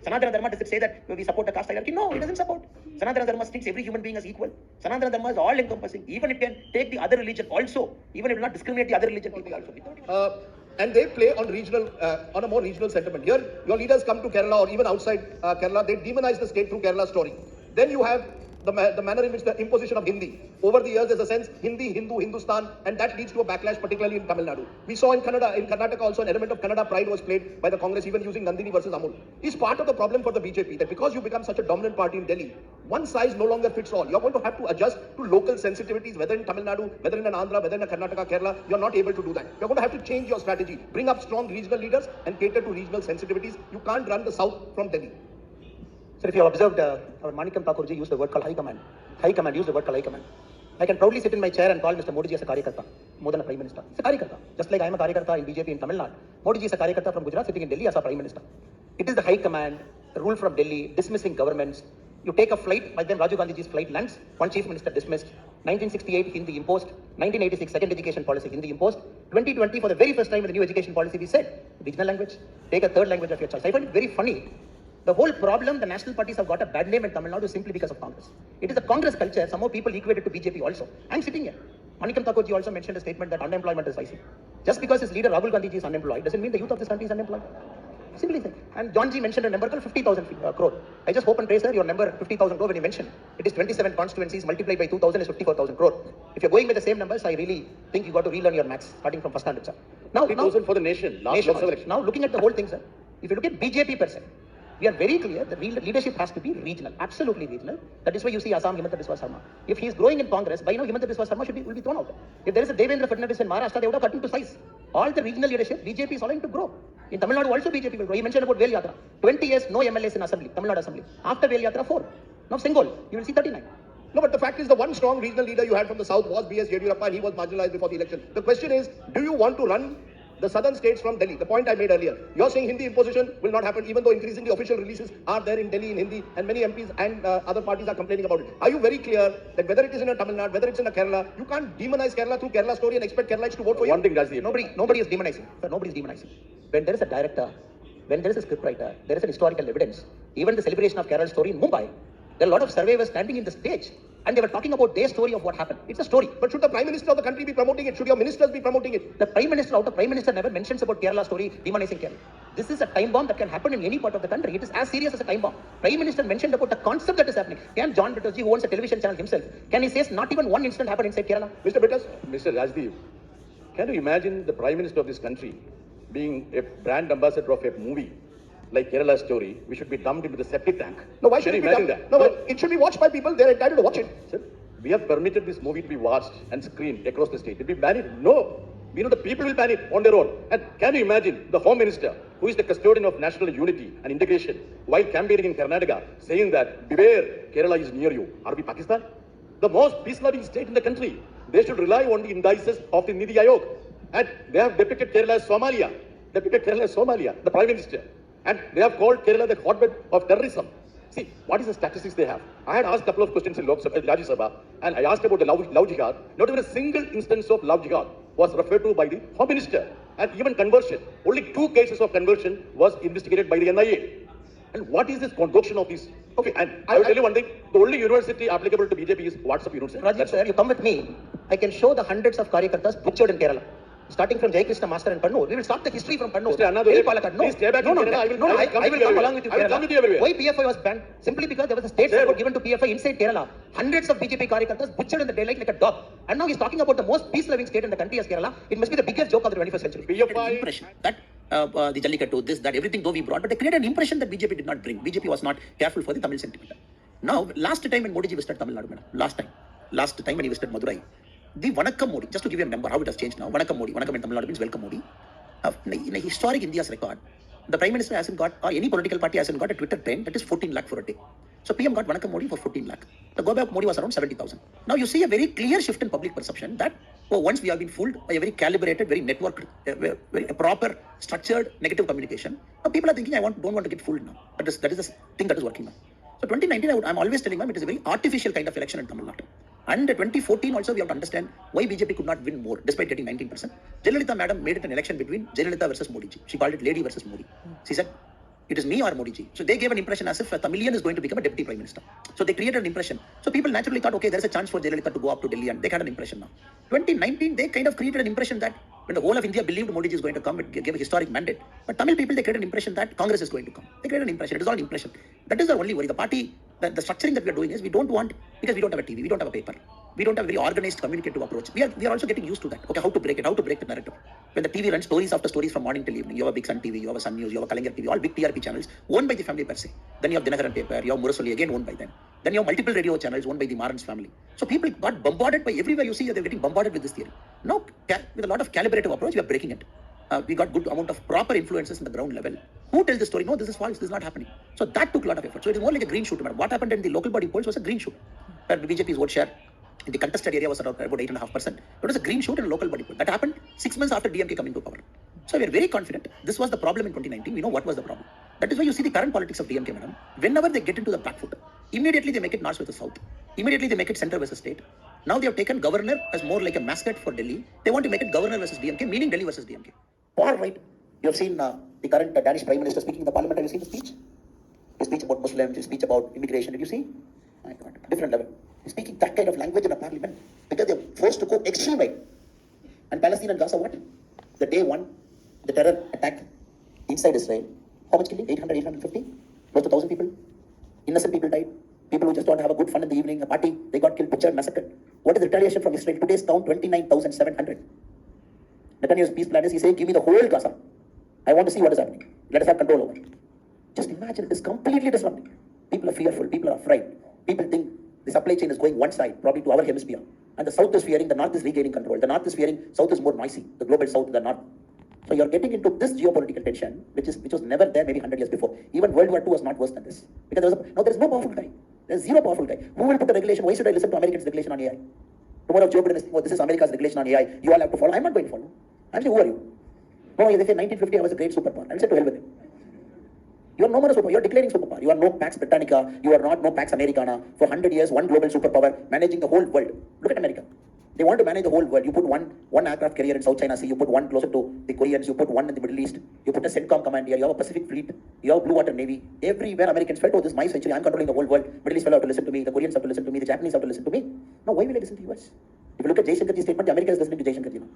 Sanatana Dharma, does it say that we support the caste hierarchy? No, it doesn't support. Sanatana Dharma treats every human being as equal. Sanatana Dharma is all encompassing. Even it can take the other religion also. Even it will not discriminate the other religion people also. And they play on regional, on a more regional sentiment. Here, your leaders come to Kerala or even outside Kerala, they demonize the state through Kerala story. Then you have the manner in which the imposition of Hindi. Over the years, there's a sense Hindi, Hindu, Hindustan, and that leads to a backlash, particularly in Tamil Nadu. We saw in Karnataka also an element of Kannada pride was played by the Congress, even using Nandini versus Amul. Is part of the problem for the BJP that because you become such a dominant party in Delhi, one size no longer fits all. You're going to have to adjust to local sensitivities, whether in Tamil Nadu, whether in an Andhra, whether in a Karnataka, Kerala. You're not able to do that. You're going to have to change your strategy, bring up strong regional leaders, and cater to regional sensitivities. You can't run the south from Delhi. Sir, if you have observed, our Manikam Thakurji used the word called high command. High command, used the word called high command. I can proudly sit in my chair and call Mr. Modi ji as a Karyakarta, more than a Prime Minister. It's a Karyakarta. Just like I am a Karyakarta in BJP in Tamil Nadu. Modi ji is a Karyakarta from Gujarat sitting in Delhi as a Prime Minister. It is the high command, rule from Delhi, dismissing governments. You take a flight, by then Rajiv Gandhi's flight lands, one chief minister dismissed. 1968, Hindi imposed. 1986, second education policy, Hindi imposed. 2020, for the very first time in the new education policy, we said, regional language, take a third language of your choice. I find it very funny. The whole problem, the national parties have got a bad name in Tamil Nadu simply because of Congress. It is the Congress culture, somehow people equate it to BJP also. I'm sitting here. Manikam Thakurji also mentioned a statement that unemployment is rising. Just because his leader Rahul Gandhi is unemployed, doesn't mean the youth of this country is unemployed. Simply said. And John G mentioned a number called 50,000 crore. I just hope and pray, sir, your number 50,000 crore when you mentioned, it is 27 constituencies multiplied by 2,000 is 54,000 crore. If you're going with the same numbers, I really think you got to relearn your maths starting from first standard, sir. Now, 50,000 for the nation. Now, looking at the whole thing, sir, if you look at BJP per se, we are very clear the leadership has to be regional, absolutely regional. That is why you see Assam, Himanta Biswa Sarma. If he is growing in Congress, by now Himanta Biswa Sarma will be thrown out. If there is a Devendra Fadnavis in Maharashtra, they would have cut into size. All the regional leadership, BJP is allowing to grow. In Tamil Nadu also BJP will grow. He mentioned about Vel Yatra. 20 years, no MLAs in Assembly, Tamil Nadu Assembly. After Vel Yatra, 4. Now Singham, you will see 39. No, but the fact is the one strong regional leader you had from the south was B.S. Yediyurappa, and he was marginalized before the election. The question is, do you want to run the southern states from Delhi? The point I made earlier. You're saying Hindi imposition will not happen, even though increasingly official releases are there in Delhi in Hindi, and many MPs and other parties are complaining about it. Are you very clear that whether it is in a Tamil Nadu, whether it's in a Kerala, you can't demonize Kerala through Kerala story and expect Keralites to vote for you? One thing, Rajdeep, nobody is demonizing. Sir, nobody is demonizing. When there is a director, when there is a scriptwriter, there is an historical evidence. Even the celebration of Kerala story in Mumbai, there are a lot of survivors standing in the stage, and they were talking about their story of what happened. It's a story. But should the Prime Minister of the country be promoting it? Should your ministers be promoting it? The Prime Minister never mentions about Kerala story, demonizing Kerala. This is a time bomb that can happen in any part of the country. It is as serious as a time bomb. Prime Minister mentioned about the concept that is happening. Can John Bitterji, who owns a television channel himself, can he say not even one incident happened inside Kerala? Mr. Bitters? Mr. Rajdeep, can you imagine the Prime Minister of this country being a brand ambassador of a movie like Kerala Story? We should be dumped into the septic tank. No, why should Can it you be imagine done? that? No, but it should be watched by people. They're entitled to watch it. Sir, we have permitted this movie to be watched and screened across the state. Did we ban it? No. We know the people will ban it on their own. And can you imagine the Home Minister, who is the custodian of national unity and integration, while campaigning in Karnataka, saying that, beware, Kerala is near you. Are we Pakistan? The most peace-loving state in the country. They should rely on the indices of the Niti Aayog. And they have depicted Kerala as Somalia. The Prime Minister. And they have called Kerala the hotbed of terrorism. See, what is the statistics they have? I had asked a couple of questions in Rajya Sabha, and I asked about the love jihad. Not even a single instance of love jihad was referred to by the Home Minister. And even conversion, only 2 cases of conversion was investigated by the NIA. And what is this concoction of these? Okay, and I will tell you one thing. The only university applicable to BJP is WhatsApp University. Rajiv, sir, you come with me. I can show the hundreds of Karyakartas butchered in Kerala. Starting from Jai Krishna Master and Pannur. We will start the history from Pannur. Mr. Annamalai, Palakkad. please stay back in Kerala. I will come with you along with you. I will come with you everywhere. Why PFI was banned? Simply because there was a state support given to PFI inside Kerala. Hundreds of BJP Karyakartas butchered in the daylight like a dog. And now he's talking about the most peace-loving state in the country as Kerala. It must be the biggest joke of the 21st century. PFI Impression that the Jallikattu, this, that, everything though we brought, but they created an impression that BJP did not bring. BJP was not careful for the Tamil sentiment. Now, last time when Modi ji visited Tamil Nadu, madam, last time when he visited Madurai, the Vanakkam Modi, just to give you a number, how it has changed now. Vanakkam Modi, Vanakkam in Tamil Nadu means welcome Modi. In a historic India's record, the Prime Minister hasn't got, or any political party hasn't got a Twitter trend that is 14 lakh for a day. So PM got Vanakkam Modi for 14 lakh. The go back Modi was around 70,000. Now you see a very clear shift in public perception that once we have been fooled by a very calibrated, very networked, a proper, structured negative communication, now people are thinking, don't want to get fooled now. That is the thing that is working now. So 2019, I'm always telling them it is a very artificial kind of election in Tamil Nadu. And 2014 also we have to understand why BJP could not win more despite getting 19%. Jayalalitha madam made it an election between Jayalalitha versus Modi ji. She called it lady versus Modi. She said, it is me or Modi ji. So they gave an impression as if a Tamilian is going to become a deputy prime minister. So they created an impression. So people naturally thought, okay, there is a chance for Jayalalitha to go up to Delhi, and they had an impression now. 2019, they kind of created an impression that when the whole of India believed Modi ji is going to come, it gave a historic mandate. But Tamil people, they created an impression that Congress is going to come. They created an impression. It is all an impression. That is the only worry. The the structuring that we are doing is we don't want, because we don't have a TV, we don't have a paper, we don't have a very organized communicative approach. We are also getting used to that. Okay, how to break the narrative. When the TV runs stories after stories from morning till evening, you have a big Sun TV, you have a Sun News, you have a Kalinga TV, all big TRP channels owned by the family per se. Then you have Dinakaran paper, you have Murasoli again owned by them. Then you have multiple radio channels owned by the Maran's family. So people got bombarded by everywhere you see, they're getting bombarded with this theory. Now, with a lot of calibrative approach, we are breaking it. We got good amount of proper influences in the ground level. Who tells the story? No, this is false, this is not happening. So that took a lot of effort. So it is more like a green shoot. What happened in the local body polls was a green shoot, where BJP's vote share in the contested area was about 8.5%. It was a green shoot in a local body poll. That happened 6 months after DMK coming to power. So we are very confident. This was the problem in 2019. We know what was the problem. That is why you see the current politics of DMK, madam. Whenever they get into the back foot, immediately they make it north versus south. Immediately they make it center versus state. Now they have taken governor as more like a mascot for Delhi. They want to make it governor versus DMK, meaning Delhi versus DMK. All right. You have seen the current Danish Prime Minister speaking in the parliament. Have you seen the speech? His speech about Muslims, his speech about immigration. Did you see? My God, different level. He's speaking that kind of language in a parliament because they're forced to go extreme right. And Palestine and Gaza, what? The day one, the terror attack inside Israel. How much killing? 800, 850? Close to 1,000 people. Innocent people died. People who just want to have a good fun in the evening, a party, they got killed, butchered, massacred. What is the retaliation from Israel? Today's count, 29,700. Netanyahu's peace plan is, he's saying, give me the whole Gaza. I want to see what is happening. Let us have control over it. Just imagine, it is completely disrupting. People are fearful, people are afraid. People think the supply chain is going one side, probably to our hemisphere. And the south is fearing, the north is regaining control. The north is fearing, south is more noisy. The global south, the north. So you're getting into this geopolitical tension, which was never there maybe 100 years before. Even World War II was not worse than this. Because there is no powerful guy. There's zero powerful guy. Who will put a regulation? Why should I listen to Americans' regulation on AI? Tomorrow Joe Biden is, oh, this is America's regulation on AI. You all have to follow. I'm not going to follow. I'm saying, who are you? No, they say 1950 I was a great superpower. I'll say to hell with him. You are no more a superpower. You are declaring superpower. You are no Pax Britannica. You are not no Pax Americana. For 100 years, one global superpower managing the whole world. Look at America. They want to manage the whole world. You put one aircraft carrier in South China Sea. You put one closer to the Koreans. You put one in the Middle East. You put a CENTCOM command here. You have a Pacific fleet. You have a Blue Water Navy. Everywhere Americans felt, oh, this is my century. I'm controlling the whole world. Middle East fellow have to listen to me. The Koreans have to listen to me. The Japanese have to listen to me. Now, why will I listen to US? If you look at Jaishankarji's statement, America is listening to Jaishankarji now.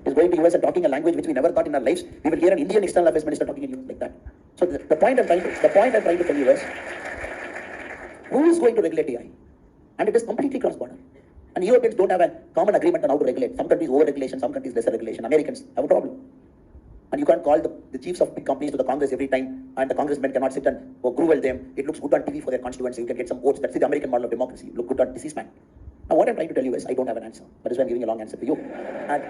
He's going to US and talking a language which we never thought in our lives. We will hear an Indian external affairs minister talking in US like that. So the point I'm trying to tell you is, who is going to regulate AI? And it is completely cross-border. And Europeans don't have a common agreement on how to regulate. Some countries over-regulation, some countries lesser regulation. Americans have a problem. And you can't call the chiefs of big companies to the Congress every time, and the congressmen cannot sit and grovel them. It looks good on TV for their constituents. You can get some votes. That's the American model of democracy. You look good on C-SPAN. Now what I'm trying to tell you is, I don't have an answer. That is why I'm giving a long answer to you. And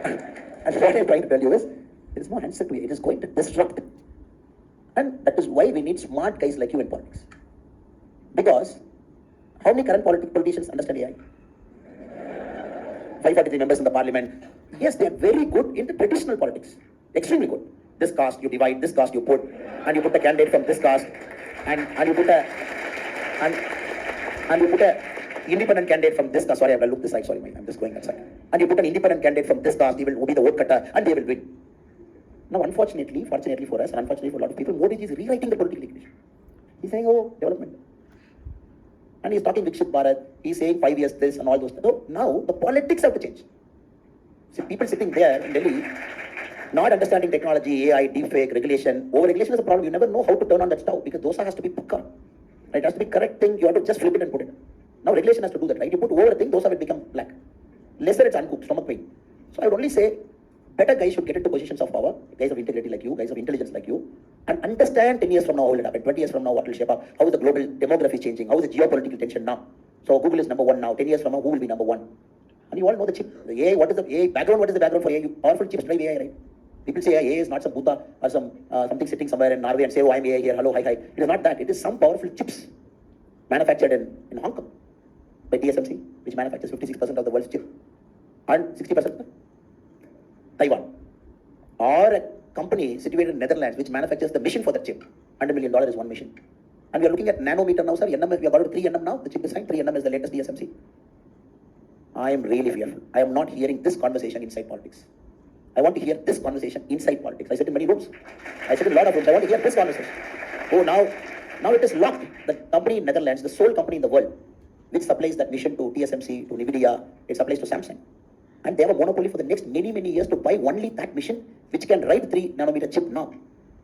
what I'm trying to tell you is, there is no answer to it. It is going to disrupt. And that is why we need smart guys like you in politics. Because how many current politicians understand AI? 543 members in the parliament. Yes, they are very good in the traditional politics. Extremely good. This caste you divide, this caste you put, and you put a candidate from this caste, and you put a independent candidate from this caste. Sorry, I have to look this side. Sorry, I'm just going that side. And you put an independent candidate from this caste. He will be the vote cutter, and they will win. Now, unfortunately, fortunately for us, and unfortunately for a lot of people, Modi is rewriting the political equation. He's saying, oh, development. And he's talking Vikshit Bharat. He's saying 5 years this and all those. So now the politics have to change. See, people sitting there in Delhi, not understanding technology, AI, deepfake, regulation. Over-regulation is a problem. You never know how to turn on that stove because dosa has to be put on. It has to be correct thing. You have to just flip it and put it. Now regulation has to do that, right? You put over a thing, dosa will become black. Lesser it's uncooked, stomach pain. So I would only say, better guys should get into positions of power, guys of integrity like you, guys of intelligence like you, and understand 10 years from now how will it happen, 20 years from now what will shape up, how is the global demography changing, how is the geopolitical tension now. So Google is number one now, 10 years from now, who will be number one? And you all know the chip, the AI, what is the AI background, what is the background for AI? Powerful chips drive AI, right? People say AI is not some Buddha or some something sitting somewhere in Norway and say, oh, I'm AI here, hello, hi. It is not that. It is some powerful chips manufactured in Hong Kong by TSMC, which manufactures 56% of the world's chip, and 60% Taiwan. Or a company situated in Netherlands which manufactures the mission for that chip. $100 million is one mission. And we are looking at nanometer now, sir. NM, we are about 3 nm now. The chip design, 3 nm is the latest TSMC. I am really fearful. I am not hearing this conversation inside politics. I want to hear this conversation inside politics. I sit in many rooms. I sit in a lot of rooms. I want to hear this conversation. Oh, now it is locked. The company in Netherlands, the sole company in the world, which supplies that mission to TSMC, to NVIDIA, it supplies to Samsung. And they have a monopoly for the next many years to buy only that mission, which can ride 3 nanometer chip now.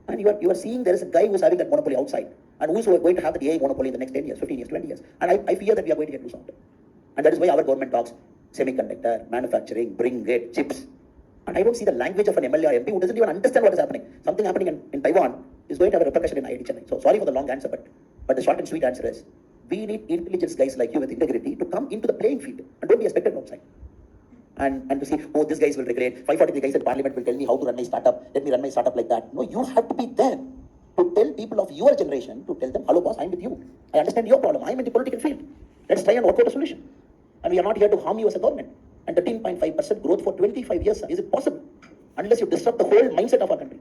And you are seeing there is a guy who is having that monopoly outside, and who is going to have the AI monopoly in the next 10 years, 15 years, 20 years. And I fear that we are going to get loose out. And that is why our government talks semiconductor, manufacturing, bring it, chips. And I don't see the language of an MLA or MP who doesn't even understand what is happening. Something happening in Taiwan is going to have a repercussion in IIT Chennai. So sorry for the long answer, but the short and sweet answer is, we need intelligence guys like you with integrity to come into the playing field and don't be expected outside. And to see, oh, this guys will regulate. 543 guys in parliament will tell me how to run my startup. Let me run my startup like that. No, you have to be there to tell people of your generation, to tell them, hello boss, I'm with you. I understand your problem. I'm in the political field. Let's try and work out a solution. And we are not here to harm you as a government. And 13.5% growth for 25 years, sir. Is it possible? Unless you disrupt the whole mindset of our country.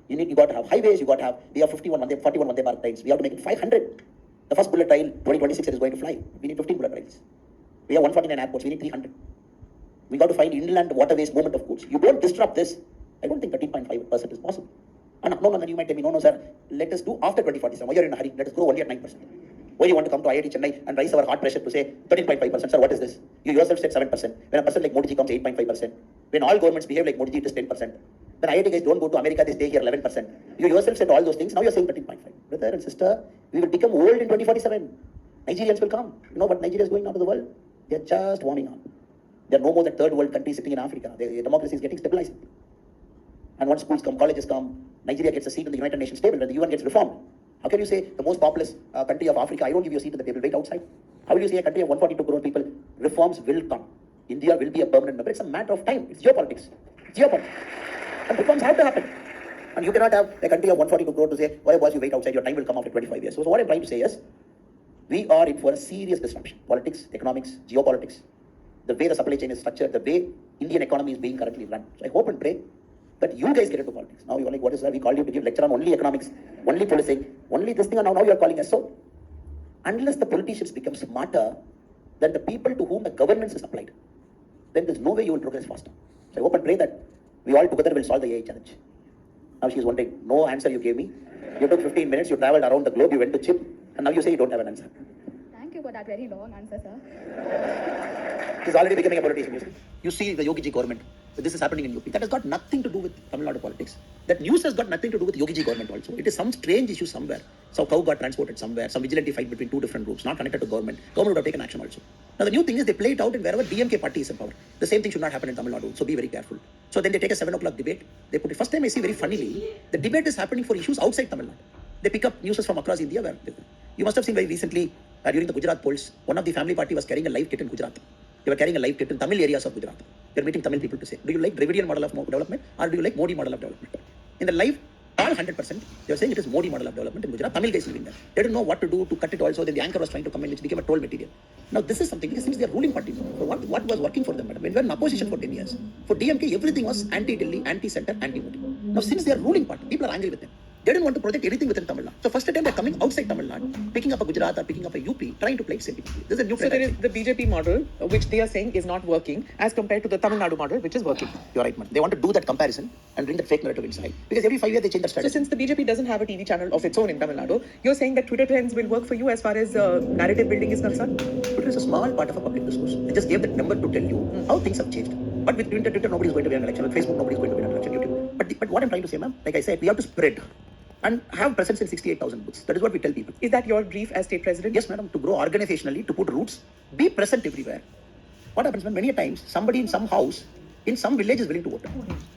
You got to have highways, we have 41 Vande Bharat trains. We have to make it 500. The first bullet train, 2026, is going to fly. We need 15 bullet trains. We have 149 airports. We need 300. We got to find inland waterways movement of goods. You don't disrupt this. I don't think 13.5% is possible. And no, you might tell me, no, sir, let us do after 2047. Why are you in a hurry? Let us grow only at 9%. Why you want to come to IIT Chennai and raise our heart pressure to say 13.5%? Sir, what is this? You yourself said 7%. When a person like Modi ji comes, 8.5%. When all governments behave like Modi ji, it is 10%. When IIT guys don't go to America, they stay here 11%. You yourself said all those things. Now you're saying 13.5. Brother and sister, we will become old in 2047. Nigerians will come. You know what Nigeria is going on to the world? They're just warming up. There are no more than third world countries sitting in Africa. The democracy is getting stabilized. And once schools come, colleges come, Nigeria gets a seat in the United Nations table and the UN gets reformed. How can you say the most populous country of Africa, I don't give you a seat at the table, wait outside? How will you say a country of 142 crore people, reforms will come? India will be a permanent member. It's a matter of time. It's geopolitics. It's geopolitics. And reforms have to happen. And you cannot have a country of 142 crore to say, why boss, you wait outside, your time will come after 25 years. So what I'm trying to say is, we are in for a serious disruption. Politics, economics, geopolitics. The way the supply chain is structured, the way Indian economy is being currently run. So I hope and pray that you guys get into politics. Now you're like, what is that? We called you to give lecture on only economics, only policing, only this thing, and now you're calling us so. Unless the politicians become smarter than the people to whom the governance is applied, then there's no way you will progress faster. So I hope and pray that we all together will solve the AI challenge. Now she's wondering, no answer you gave me. You took 15 minutes, you traveled around the globe, you went to CHIP, and now you say you don't have an answer. Thank you for that very long answer, sir. He's already becoming a politician. You see the Yogi ji government. This is happening in UP. That has got nothing to do with Tamil Nadu politics. That news has got nothing to do with Yogi ji government also. It is some strange issue somewhere. So cow got transported somewhere. Some vigilante fight between two different groups, not connected to government. Government would have taken action also. Now the new thing is they play it out in wherever DMK party is in power. The same thing should not happen in Tamil Nadu. So be very careful. So then they take a 7 o'clock debate. They put it. First time I see very funnily, the debate is happening for issues outside Tamil Nadu. They pick up news from across India. You must have seen very recently during the Gujarat polls, one of the family party was carrying a live kit in Gujarat. They were carrying a live kit in Tamil areas of Gujarat. They were meeting Tamil people to say, do you like Dravidian model of development or do you like Modi model of development? In the live, all 100%, they were saying it is Modi model of development in Gujarat. Tamil guys living there. They didn't know what to do to cut it also. Then the anchor was trying to come in, which became a troll material. Now this is something, because since they are ruling party, so what was working for them, madam? When we were in opposition for 10 years, for DMK, everything was anti-Delhi, anti-center, anti-Modi. Now since they are ruling party, people are angry with them. They didn't want to protect anything within Tamil Nadu. So first attempt they're coming outside Tamil Nadu, picking up a Gujarat or picking up a UP, trying to play same people. This is a new So there is the BJP model, which they are saying is not working, as compared to the Tamil Nadu model, which is working. You're right, man. They want to do that comparison and bring that fake narrative inside. Because every 5 years they change that So strategy. since the BJP doesn't have a TV channel of its own in Tamil Nadu, you're saying that Twitter trends will work for you as far as narrative building is concerned? Twitter is a small part of a public discourse. I just gave that number to tell you how things have changed. But with Twitter, nobody is going to win an election. With Facebook, nobody is going to win an election. YouTube. But what I'm trying to say, ma'am, like I said, we have to spread and have presence in 68,000 booths. That is what we tell people. Is that your brief as state president? Yes, madam. To grow organizationally, to put roots, be present everywhere. What happens when many a times somebody in some house, in some village is willing to vote?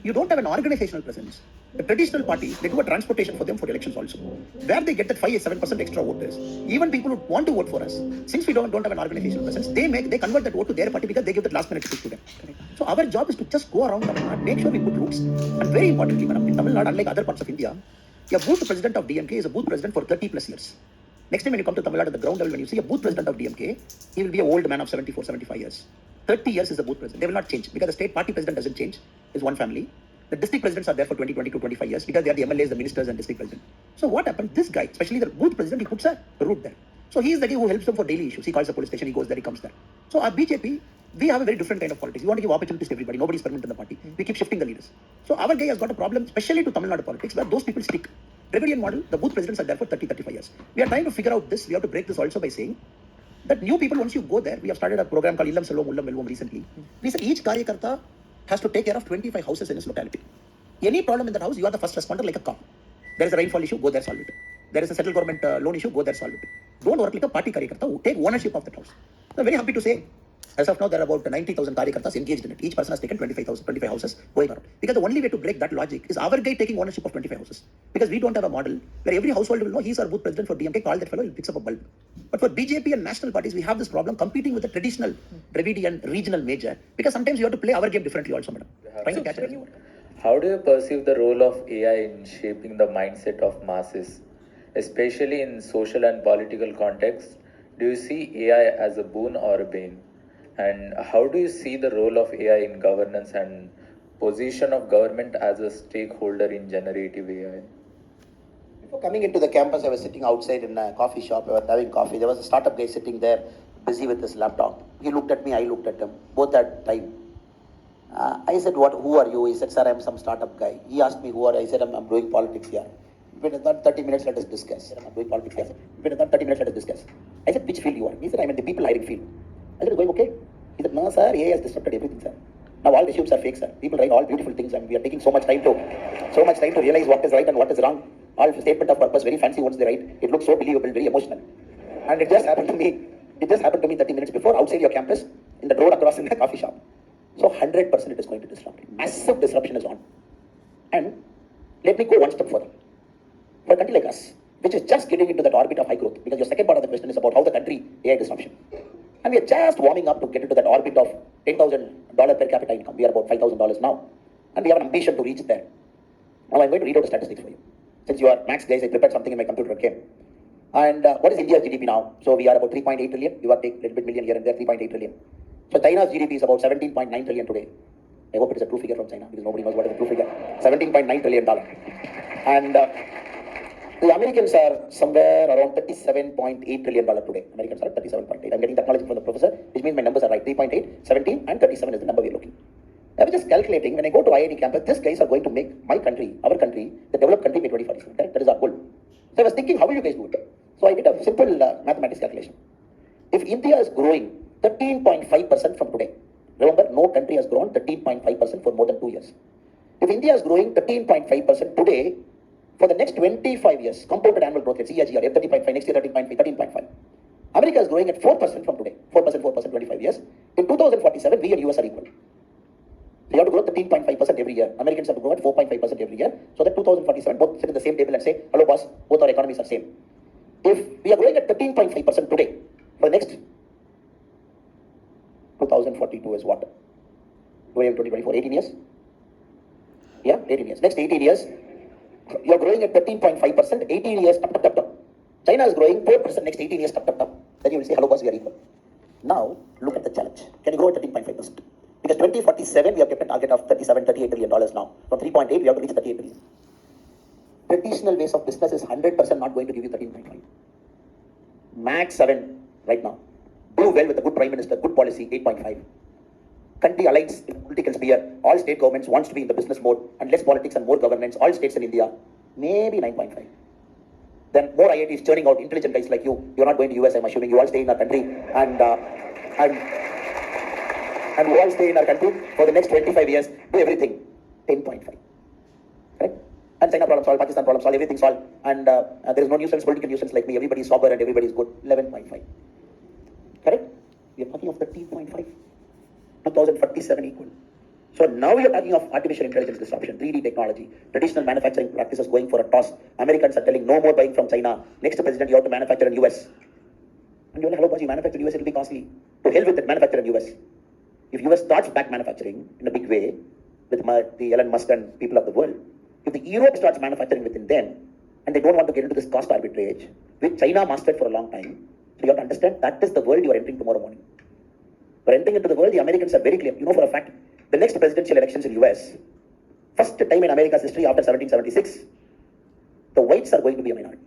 You don't have an organizational presence. The traditional parties, they do a transportation for them for elections also. Where they get that 5-7% extra voters. Even people who want to vote for us, since we don't have an organizational presence, they convert that vote to their party because they give that last minute ticket to them. So our job is to just go around Tamil Nadu, make sure we put roots. And very importantly, madam, in Tamil Nadu, unlike other parts of India, a booth president of DMK is a booth president for 30 plus years. Next time when you come to Tamil Nadu at the ground level, when you see a booth president of DMK, he will be an old man of 74, 75 years. 30 years is the booth president. They will not change because the state party president doesn't change. It's one family. The district presidents are there for 20, 22, 25 years because they are the MLAs, the ministers and district president. So what happened? This guy, especially the booth president, he puts a route there. So he is the guy who helps them for daily issues. He calls the police station, he goes there, he comes there. So our BJP, we have a very different kind of politics. We want to give opportunities to everybody. Nobody is permanent in the party. We keep shifting the leaders. So our guy has got a problem, especially to Tamil Nadu politics, where those people stick. Dravidian model, the booth presidents are there for 30, 35 years. We are trying to figure out this. We have to break this also by saying that new people, once you go there, we have started a program called Illam Selvam Ullam Velvam recently. We said each Karyakarta has to take care of 25 houses in his locality. Any problem in that house, you are the first responder like a cop. There is a rainfall issue, go there, solve it. There is a central government loan issue, go there, solve it. Don't work like a party karyakarta. Take ownership of that house. I'm very happy to say, as of now, there are about 90,000 karyakartas engaged in it. Each person has taken 25 houses going around. Because the only way to break that logic is our guy taking ownership of 25 houses. Because we don't have a model where every household will know he's our booth president for DMK, call that fellow, he picks up a bulb. But for BJP and national parties, we have this problem competing with the traditional Dravidian regional major. Because sometimes you have to play our game differently also, madam. Trying to catch it. How do you perceive the role of AI in shaping the mindset of masses, especially in social and political contexts? Do you see AI as a boon or a bane? And how do you see the role of AI in governance and position of government as a stakeholder in generative AI? Before coming into the campus, I was sitting outside in a coffee shop. I was having coffee. There was a startup guy sitting there, busy with his laptop. He looked at me, I looked at him. Both at time. I said, who are you? He said, sir, I'm some startup guy. He asked me, who are I? I said, I'm doing politics here. Within 30 minutes, let us discuss. I'm doing politics here. Within 30 minutes, let us discuss. I said, which field you are? He said, I'm in the people hiring field. I said, going okay? He said, no, sir, AI has disrupted everything, sir. Now all resumes are fake, sir. People write all beautiful things, and we are taking so much time to realize what is right and what is wrong. All statement of purpose, very fancy words they write. It looks so believable, very emotional. And it just happened to me 30 minutes before, outside your campus, in the road across in the coffee shop. So 100% it is going to disrupt. Massive disruption is on. And let me go one step further. For a country like us, which is just getting into that orbit of high growth, because your second part of the question is about how the country AI disruption. And we are just warming up to get into that orbit of $10,000 per capita income. We are about $5,000 now. And we have an ambition to reach there. Now I'm going to read out the statistics for you. Since you are max guys, I prepared something in my computer, okay? And what is India's GDP now? So we are about 3.8 trillion. You are take a little bit million here and there, 3.8 trillion. So China's GDP is about 17.9 trillion today. I hope it is a true figure from China, because nobody knows what is a true figure. $17.9 trillion. And the Americans are somewhere around $37.8 trillion today. Americans are at 37.8. I'm getting that knowledge from the professor, which means my numbers are right. 3.8, 17, and 37 is the number we're looking. I was just calculating, when I go to IIT campus, these guys are going to make my country, our country, the developed country by 2047. Correct? That is our goal. So I was thinking, how will you guys do it? So I did a simple mathematics calculation. If India is growing 13.5% from today, remember, no country has grown 13.5% for more than 2 years. If India is growing 13.5% today, for the next 25 years, compounded annual growth rate, CAGR, 30.5, next year 13.5, 13.5. America is growing at 4% from today, 4%, 25 years. In 2047, we and US are equal. So you have to grow 13.5% every year. Americans have to grow at 4.5% every year. So that 2047, both sit in the same table and say, hello boss, both our economies are same. If we are growing at 13.5% today, for the next 2042 is what? Going in 2024, 18 years? Yeah, 18 years. Next 18 years, you are growing at 13.5%, 18 years, top. China is growing 4% next 18 years, top. Then you will say, hello boss, we are equal. Now, look at the challenge. Can you grow at 13.5%? Because 2047, we have kept a target of $38 trillion now. From 3.8, we have to reach 38 trillion. Traditional ways of business is 100% not going to give you 13.5. Max 7 right now. Do well with a good prime minister, good policy, 8.5. Country aligns in political sphere. All state governments wants to be in the business mode, and less politics and more governance. All states in India, maybe 9.5. Then more IITs churning out intelligent guys like you. You're not going to US, I'm assuming. You all stay in our country, and we all stay in our country for the next 25 years. Do everything, 10.5. Correct? And China problem solved, Pakistan problem solved, everything solved. And there is no nuisance, political nuisance like me. Everybody is sober and everybody is good. 11.5. Correct? We are talking of 13.5. 2047 equal. So now we are talking of artificial intelligence disruption, 3D technology, traditional manufacturing practices going for a toss. Americans are telling no more buying from China. Next president, you have to manufacture in US. And you're like, hello boss, you manufacture in US, it will be costly. To hell with it, manufacture in US. If US starts back manufacturing in a big way, with the Elon Musk and people of the world, if the Europe starts manufacturing within them, and they don't want to get into this cost arbitrage, which China mastered for a long time, so you have to understand that is the world you are entering tomorrow morning. We're entering into the world, the Americans are very clear. You know for a fact, the next presidential elections in US, first time in America's history after 1776, the whites are going to be a minority.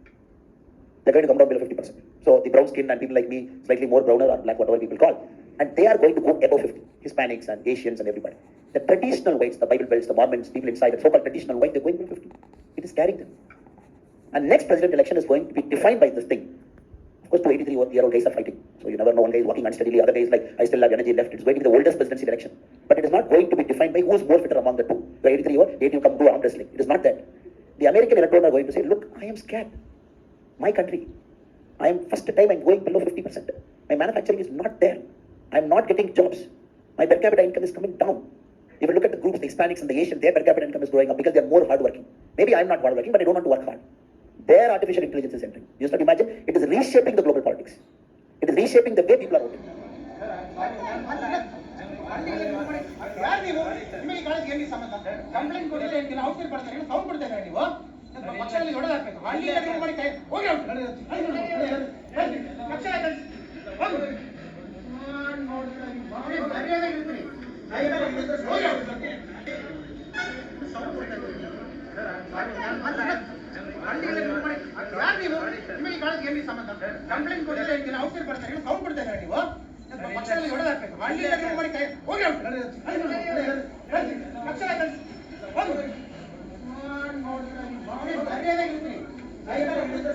They're going to come down below 50%. So the brown skin and people like me, slightly more browner or black, whatever people call, and they are going to go above 50. Hispanics and Asians and everybody. The traditional whites, the Bible Belts, the Mormons, people inside, the so-called traditional white, they're going to 50. It is carrying them. And next presidential election is going to be defined by this thing. Of course, 2 83-year-old guys are fighting. So you never know, one guy is walking unsteadily, other guy is like, I still have energy left. It's going to be the oldest presidency election. But it is not going to be defined by who is more fitter among the two. The 83-year-old, you come do arm wrestling. It is not that. The American electorate are going to say, look, I am scared. My country, I am first time I'm going below 50%. My manufacturing is not there. I'm not getting jobs. My per capita income is coming down. If you look at the groups, the Hispanics and the Asians, their per capita income is growing up because they are more hardworking. Maybe I'm not hardworking, but I don't want to work hard. Their artificial intelligence is entering. You start to imagine, it is reshaping the global politics. It is reshaping the way people are voting. ಯಾರು ನೀವು? ನಿಮಗೆ ಈ ಕಾಲೇಜ್ಗೆ ಎಲ್ಲಿ ಸಂಬಂಧ? Complaint ಕೊಡಿದ್ರೆ ಏನಿಲ್ಲ, outside ಬರ್ತಾರೆ, ನೀವು ಸೌಂಡ್ ಕೊಡ್ತಾ ಇದ್ದಾರೆ ನೀವು. ಪಕ್ಷದಲ್ಲಿ ಹೊಡೆದಾಕ್ಬೇಕು. ಹಳ್ಳಿಯಿಂದ ನೀವು ಮಾಡಿ ಕೈ ಹೋಗಿ ಔಟ್. ಪಕ್ಷ ಹೋಗಿ. ಮರ್ಯಾದೆ ಇರ್ತೀರಿ. ಹೋಗಿ ಔಟ್. ಹಳ್ಳಿಯಿಂದ ನೀವು ಮಾಡಿ ಯಾರು ನೀವು? ನಿಮಗೆ ಈ ಕಾಲೇಜ್ಗೆ ಎಲ್ಲಿ ಸಂಬಂಧ? ಕಂಪ್ಲೇಂಟ್ ಕೊಡಿದ್ರೆ ಏನಿಲ್ಲ, ಔಟ್ಸೈಡ್ ಬರ್ತಾರೆ, ನೀವು ಸೌಂಡ್ ಕೊಡ್ತಾ ಇದ್ದಾರೆ ನೀವು. ಪಕ್ಷದಲ್ಲಿ ಹೊಡೆದಾಕ್ಬೇಕು. ಹಳ್ಳಿಯಿಂದ ನೀವು ಮಾಡಿ ಕೈ ಹೋಗಿ ಔಟ್. ಪಕ್ಷ ಹೋಗಿ. ಮರ್ಯಾದೆ ಇರ್ತೀರಿ.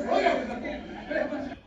ಹೋಗಿ ಔಟ್.